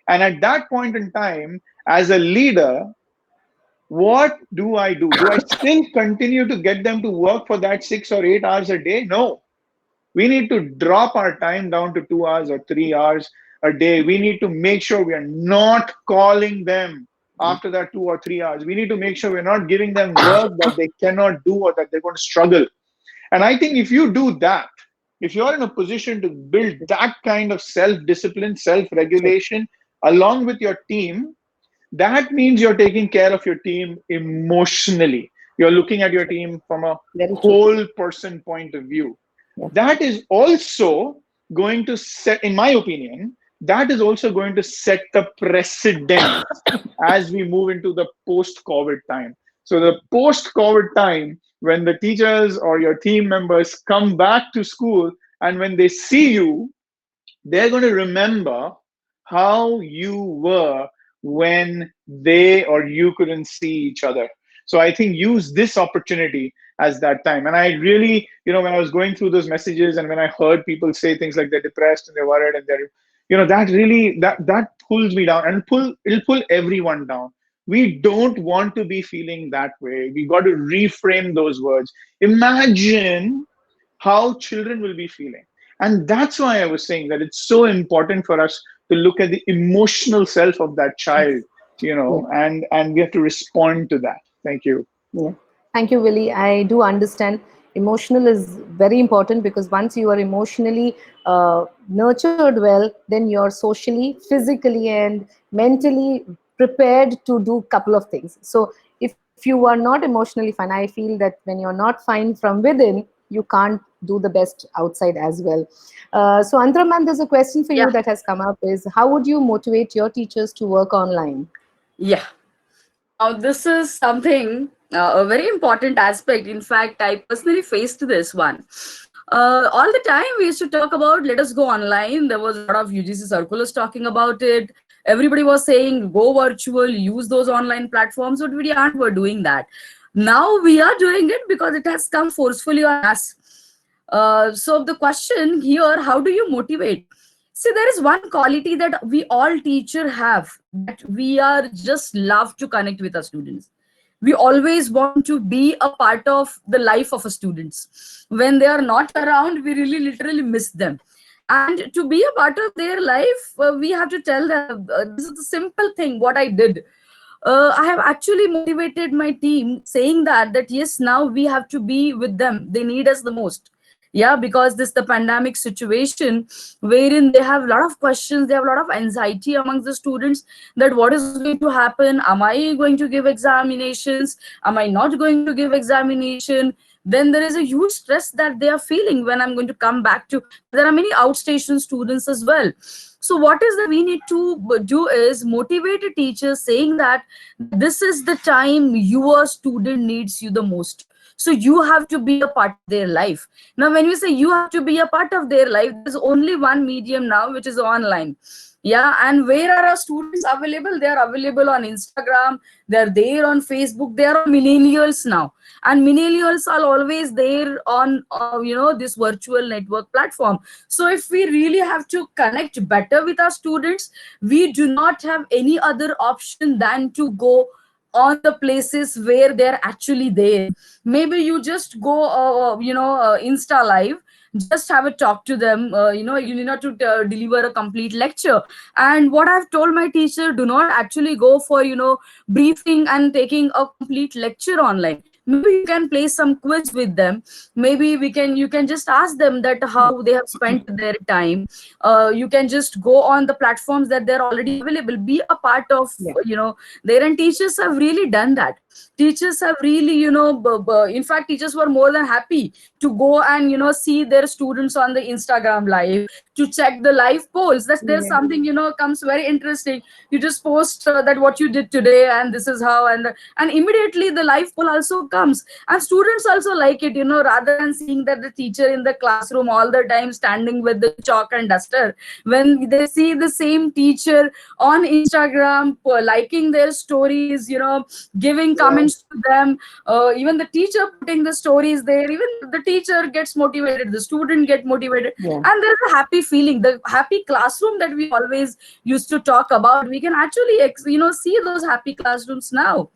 And at that point in time, as a leader, what do I do? Do I still continue to get them to work for that 6 or 8 hours a day? No. We need to drop our time down to 2 hours or 3 hours a day. We need to make sure we are not calling them after that 2 or 3 hours. We need to make sure we're not giving them work that they cannot do or that they're going to struggle. And I think if you do that, if you're in a position to build that kind of self discipline, self regulation along with your team, that means you're taking care of your team emotionally. You're looking at your team from a Very true. whole person point of view. Yeah. That is also going to set, in my opinion, that is also going to set the precedent as we move into the post COVID time. So, the post COVID time, when the teachers or your team members come back to school and when they see you, they're going to remember how you were when they or you couldn't see each other. So I think use this opportunity as that time. And I really, when I was going through those messages and when I heard people say things like they're depressed and they're worried and they're, that really, that pulls me down and it'll pull everyone down. We don't want to be feeling that way. We got to reframe those words. Imagine how children will be feeling. And that's why I was saying that it's so important for us to look at the emotional self of that child, Yeah. and we have to respond to that. Thank you. Yeah. Thank you, Willie. I do understand emotional is very important, because once you are emotionally nurtured well, then you're socially, physically, and mentally prepared to do a couple of things. So if you are not emotionally fine, I feel that when you're not fine from within, you can't do the best outside as well. So Antara ma'am, there's a question for you Yeah. that has come up is how would you motivate your teachers to work online? Yeah. Now, this is something, a very important aspect. In fact, I personally faced this one. All the time, we used to talk about let us go online. There was a lot of UGC circulars talking about it. Everybody was saying go virtual, use those online platforms, but we aren't were doing that. Now we are doing it because it has come forcefully on us. So the question here, how do you motivate? See, there is one quality that we all teacher have, that we are just love to connect with our students. We always want to be a part of the life of our students. When they are not around, we really literally miss them. And to be a part of their life, we have to tell them this is the simple thing what I did. I have actually motivated my team saying that yes, now we have to be with them. They need us the most. Yeah, because this the pandemic situation wherein they have a lot of questions, they have a lot of anxiety amongst the students, that what is going to happen? Am I going to give examinations? Am I not going to give examination? Then there is a huge stress that they are feeling when I'm going to come back to. There are many outstation students as well. So what is that we need to do is motivate a teacher saying that this is the time your student needs you the most. So you have to be a part of their life. Now when we say you have to be a part of their life, there's only one medium now, which is online. Yeah, and where are our students available? They are available on Instagram, they're there on Facebook, they are on millennials now, and millennials are always there on this virtual network platform. So if we really have to connect better with our students, we do not have any other option than to go on the places where they're actually there. Maybe you just go Insta live, just have a talk to them. You need not to deliver a complete lecture. And what I've told my teacher, do not actually go for briefing and taking a complete lecture online. Maybe you can play some quiz with them. Maybe you can just ask them that Yeah, how they have spent their time. You can just go on the platforms that they're already available, be a part of yeah, there. And teachers have really done that. Teachers have really in fact, teachers were more than happy to go and see their students on the Instagram live, to check the live polls. That's there's yeah, something comes very interesting. You just post that what you did today, and this is how, and immediately the live poll also comes, and students also like it, rather than seeing that the teacher in the classroom all the time standing with the chalk and duster. When they see the same teacher on Instagram liking their stories, giving yeah, comments to them, even the teacher putting the stories there, even the teacher gets motivated, the student get motivated, yeah, and there's a happy feeling, the happy classroom that we always used to talk about. We can actually see those happy classrooms now.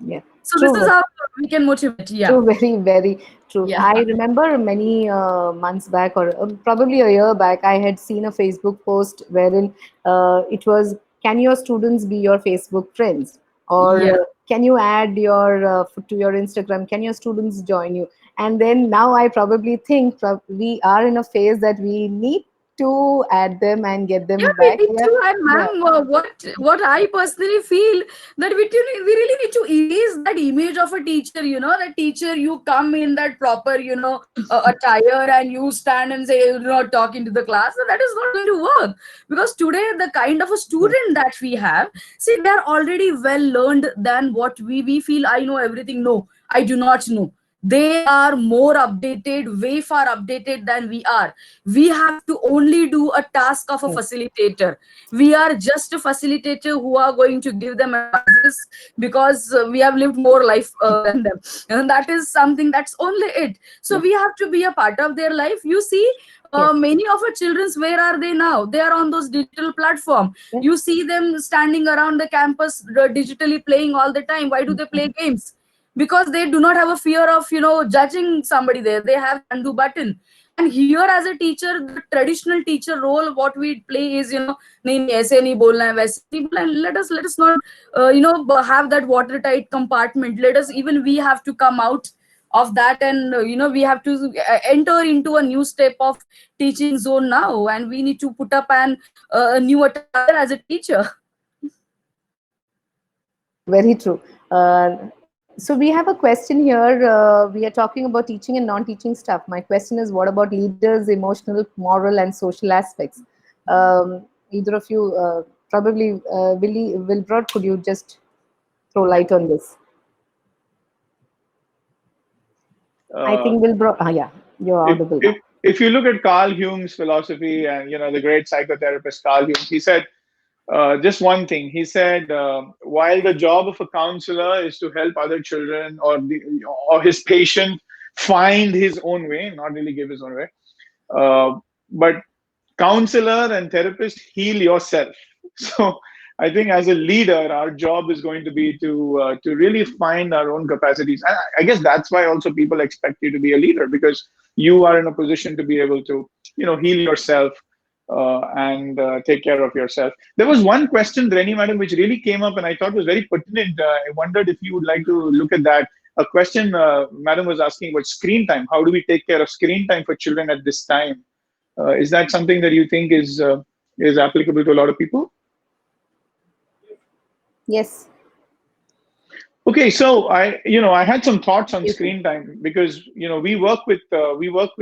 yeah. So this is True. how we can motivate. Yeah. True, very, very true. Yeah. I remember many months back, or probably a year back, I had seen a Facebook post wherein it was, "Can your students be your Facebook friends?" Or Yeah. "Can you add your to your Instagram? Can your students join you?" And then now I probably think we are in a phase that we need to add them and get Yeah, them we back. need Yeah, to. And yeah, ma'am, what I personally feel, that we really need to erase that image of a teacher. That teacher, you come in that proper attire, and you stand and say talking to the class. So that is not going to work, because today the kind of a yeah, student that we have, see, they are already well learned than what we feel. I know everything. No, I do not know. They are more updated, way far updated than we are. We have to only do a task of a yeah, facilitator. We are just a facilitator who are going to give them advices, because we have lived more life than them, and that is something, that's only it. So yeah, we have to be a part of their life. You see, yeah, many of our children's, where are they now? They are on those digital platform. yeah. You see them standing around the campus digitally playing all the time. Why do they play games? Because they do not have a fear of judging somebody there. They have the undo button. And here, as a teacher, the traditional teacher role, what we play is, nahi nahi aise nahi bolna hai, waise nahi bolna hai. Let us not have that watertight compartment. Let us, even we have to come out of that, and we have to enter into a new step of teaching zone now, and we need to put up a new attire as a teacher. True, very true. So we have a question here. We are talking about teaching and non-teaching stuff. My question is, what about leaders' emotional, moral, and social aspects? Either of you, probably Wilbrod, could you just throw light on this? I Uh, think Wilbrod. Ah, yeah, you're if, audible if now. if you look at Carl Jung's philosophy and the great psychotherapist Carl Jung, he said just one thing. He said, while the job of a counselor is to help other children or his patient find his own way, not really give his own way, but counselor and therapist, heal yourself. So I think as a leader, our job is going to be to really find our own capacities. And I guess that's why also people expect you to be a leader, because you are in a position to be able to heal yourself and take care of yourself. There was one question, Reni madam, which really came up and I thought was very pertinent. I wondered if you would like to look at that. A question madam was asking about screen time. How do we take care of screen time for children at this time? Is that something that you think is applicable to a lot of people? Yes. Okay, so I had some thoughts on You can. screen time, because we work with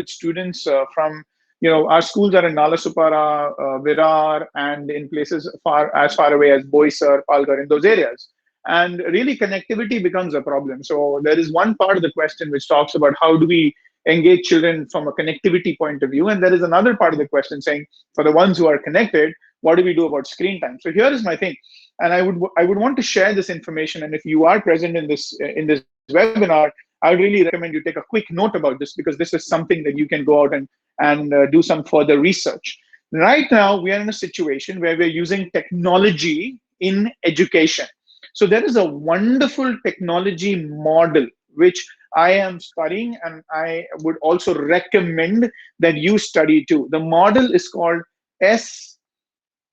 students from our schools are in Nalasupara, Virar, and in places far away as Boisar, Palghar, in those areas. And really, connectivity becomes a problem. So there is one part of the question which talks about how do we engage children from a connectivity point of view, and there is another part of the question saying, for the ones who are connected, what do we do about screen time? So here is my thing, and I would want to share this information. And if you are present in this webinar, I would really recommend you take a quick note about this, because this is something that you can go out and do some further research. Right now, we are in a situation where we're using technology in education. So there is a wonderful technology model which I am studying, and I would also recommend that you study too. The model is called S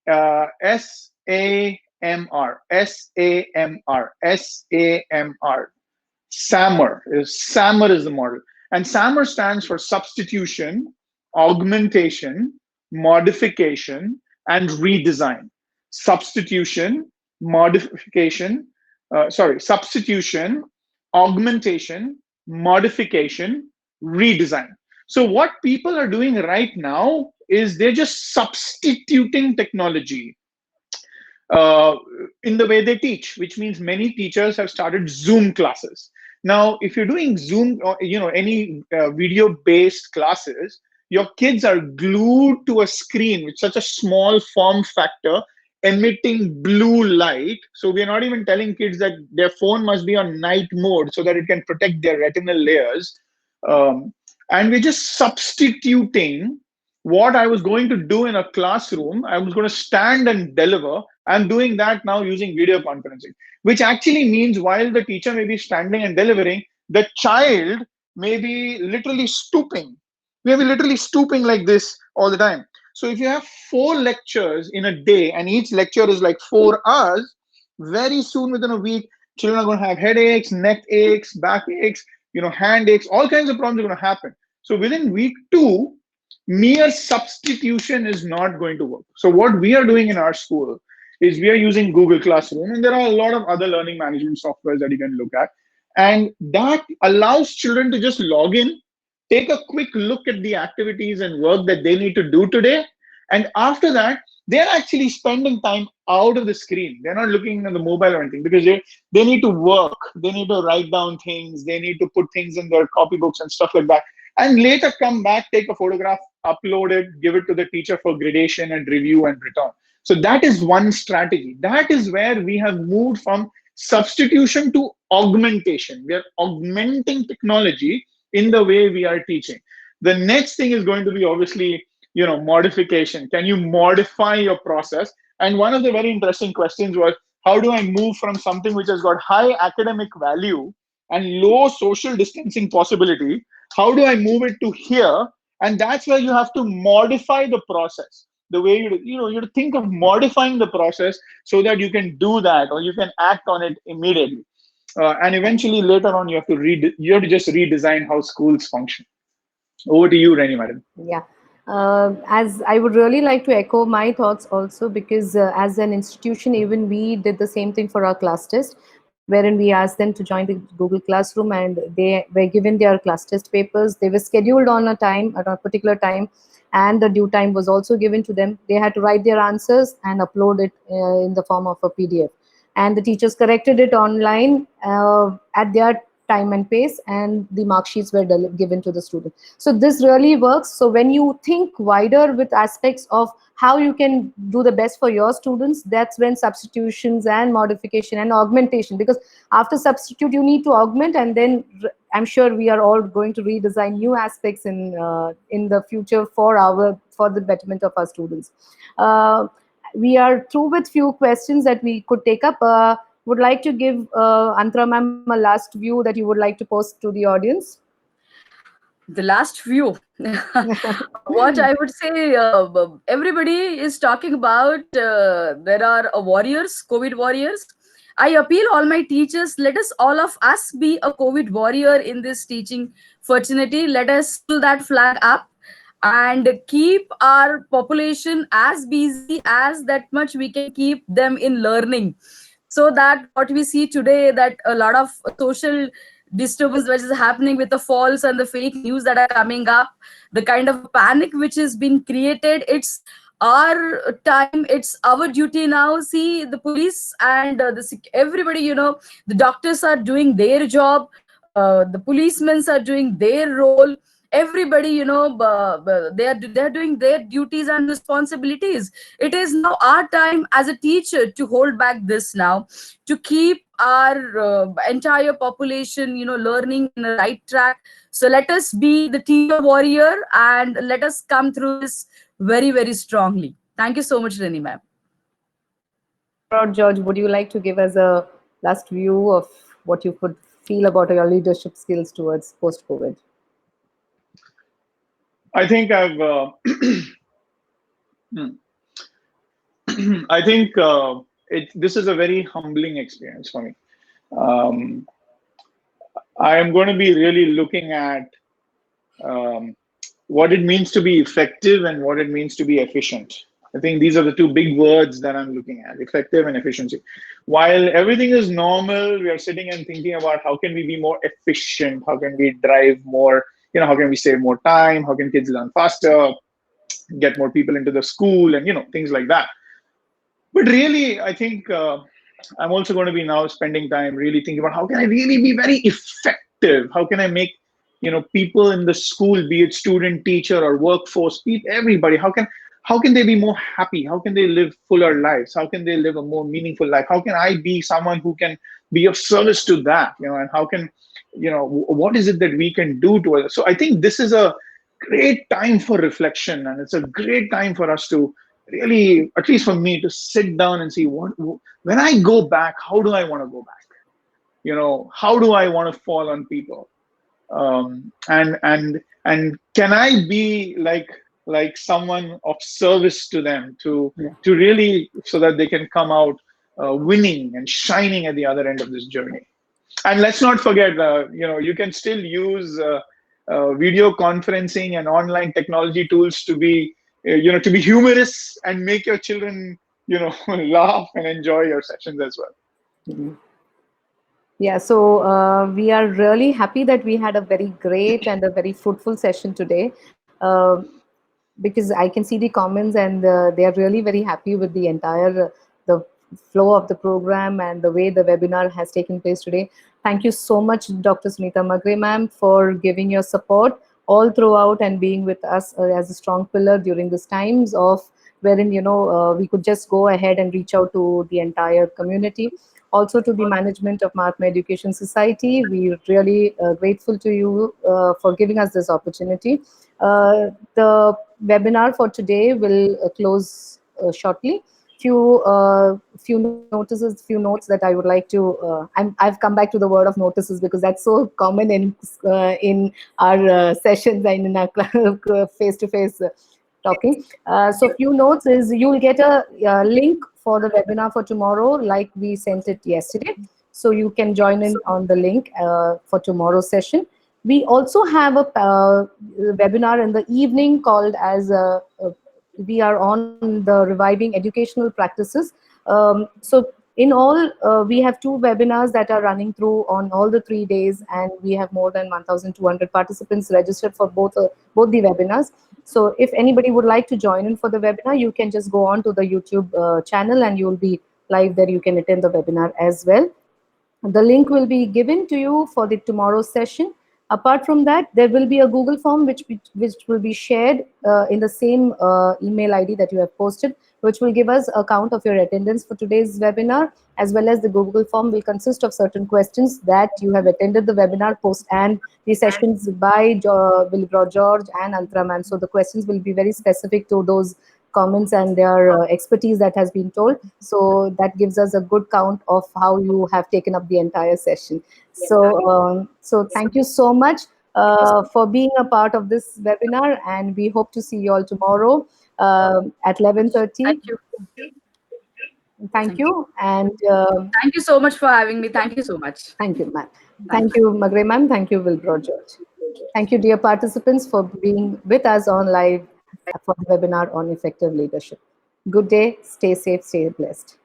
SAMR, SAMR, SAMR. SAMR is the model. And SAMR stands for substitution, augmentation, modification, and redesign. Substitution, modification, substitution, augmentation, modification, redesign. So, what people are doing right now is they're just substituting technology uh, in the way they teach, which means many teachers have started Zoom classes. Now, if you're doing Zoom or any video-based classes, your kids are glued to a screen with such a small form factor, emitting blue light. So we're not even telling kids that their phone must be on night mode so that it can protect their retinal layers. Um, and we're just substituting what I was going to do in a classroom. I was going to stand and deliver. I'm doing that now using video conferencing, which actually means while the teacher may be standing and delivering, the child may be literally stooping. May be literally stooping like this all the time. So if you have 4 lectures in a day and each lecture is like 4 hours, very soon within a week, children are going to have headaches, neck aches, back aches, hand aches, all kinds of problems are going to happen. So within week 2, mere substitution is not going to work. So what we are doing in our school is we are using Google Classroom, and there are a lot of other learning management softwares that you can look at. And that allows children to just log in, take a quick look at the activities and work that they need to do today. And after that, they're actually spending time out of the screen. They're not looking at the mobile or anything, because they need to work, they need to write down things, they need to put things in their copybooks and stuff like that. And later come back, take a photograph, upload it, give it to the teacher for gradation and review and return. So that is one strategy. That is where we have moved from substitution to augmentation. We are augmenting technology in the way we are teaching. The next thing is going to be obviously, modification. Can you modify your process? And one of the very interesting questions was, how do I move from something which has got high academic value and low social distancing possibility? How do I move it to here? And that's where you have to modify the process. The way you think of modifying the process so that you can do that or you can act on it immediately. And eventually later on, you have to just redesign how schools function. Over to you, Reni, madam. Yeah. As I would really like to echo my thoughts also, because as an institution, even we did the same thing for our class test. wherein we asked them to join the Google Classroom, and they were given their class test papers. They were scheduled on a time, at a particular time, and the due time was also given to them. They had to write their answers and upload it in the form of a PDF. And the teachers corrected it online at their time and pace, and the mark sheets were given to the student. So this really works. So when you think wider with aspects of how you can do the best for your students, that's when substitutions and modification and augmentation, because after substitute you need to augment, and then I'm sure we are all going to redesign new aspects in the future for the betterment of our students. We are through with few questions that we could take up. Would like to give Antara ma'am a last view that you would like to post to the audience. The last few. What I would say, everybody is talking about, there are warriors, COVID warriors. I appeal all my teachers, let us, all of us, be a COVID warrior in this teaching fraternity. Let us pull that flag up and keep our population as busy as that much we can keep them in learning, so that what we see today, that a lot of social disturbance which is happening with the false and the fake news that are coming up, the kind of panic which has been created, it's our time, it's our duty now. See, the police and everybody, the doctors are doing their job, the policemen are doing their role, everybody, they're doing their duties and responsibilities. It is now our time as a teacher to hold back this now, to keep our entire population, learning in the right track. So let us be the teacher warrior and let us come through this very, very strongly. Thank you so much, Reni ma'am. Willibrord, George, would you like to give us a last view of what you could feel about your leadership skills towards post-COVID? I think I've I think this is a very humbling experience for me. Um, I am going to be really looking at um, what it means to be effective and what it means to be efficient. I think these are the two big words that I'm looking at: effective and efficiency. While everything is normal, we are sitting and thinking about how can we be more efficient? How can we drive more? How can we save more time? How can kids learn faster? Get more people into the school, and things like that. But really, I think I'm also going to be now spending time really thinking about how can I really be very effective? How can I make people in the school, be it student, teacher, or workforce, everybody, how can they be more happy? How can they live fuller lives? How can they live a more meaningful life? How can I be someone who can be of service to that? And how can what is it that we can do to others? So I think this is a great time for reflection, and it's a great time for us to really, at least for me, to sit down and see when I go back, how do I want to go back? How do I want to fall on people? And can I be like someone of service to them, to Yeah. really, so that they can come out winning and shining at the other end of this journey. And let's not forget, you can still use video conferencing and online technology tools to be to be humorous and make your children laugh and enjoy your sessions as well. Mhm. Yeah, so we are really happy that we had a very great and a very fruitful session today, because I can see the comments, and they are really very happy with the entire the flow of the program and the way the webinar has taken place today. Thank you so much, Dr. Sunita Magre ma'am, for giving your support all throughout and being with us as a strong pillar during these times of wherein we could just go ahead and reach out to the entire community. Also to the management of Mahatma Education Society, we're really grateful to you for giving us this opportunity. The webinar for today will close shortly. Few notes that I would like to. I've come back to the word of notices because that's so common in our sessions and in our face-to-face talking. So few notes is you'll get a link for the webinar for tomorrow, like we sent it yesterday. So you can join in on the link for tomorrow's session. We also have a webinar in the evening called as we are on the reviving educational practices. So In all, we have two webinars that are running through on all the 3 days, and we have more than 1,200 participants registered for both the webinars. So if anybody would like to join in for the webinar, you can just go on to the YouTube channel, and you will be live there. You can attend the webinar as well. The link will be given to you for the tomorrow's session. Apart from that, there will be a Google form which will be shared in the same email ID that you have posted, which will give us a count of your attendance for today's webinar, as well as the Google form will consist of certain questions that you have attended the webinar post and the sessions by Willibrord George and Antara ma'am. So the questions will be very specific to those comments and their expertise that has been told. So that gives us a good count of how you have taken up the entire session. So thank you so much for being a part of this webinar, and we hope to see you all tomorrow at 11:30. Thank you. Thank Thank you. you, and Thank you so much for having me. Thank you so much. thank you, ma'am. Thank Thank you. you, Magre ma'am. Thank you, Wilbur George. Thank you, dear participants, for being with us on live for the webinar on effective leadership. Good day, stay safe, stay blessed.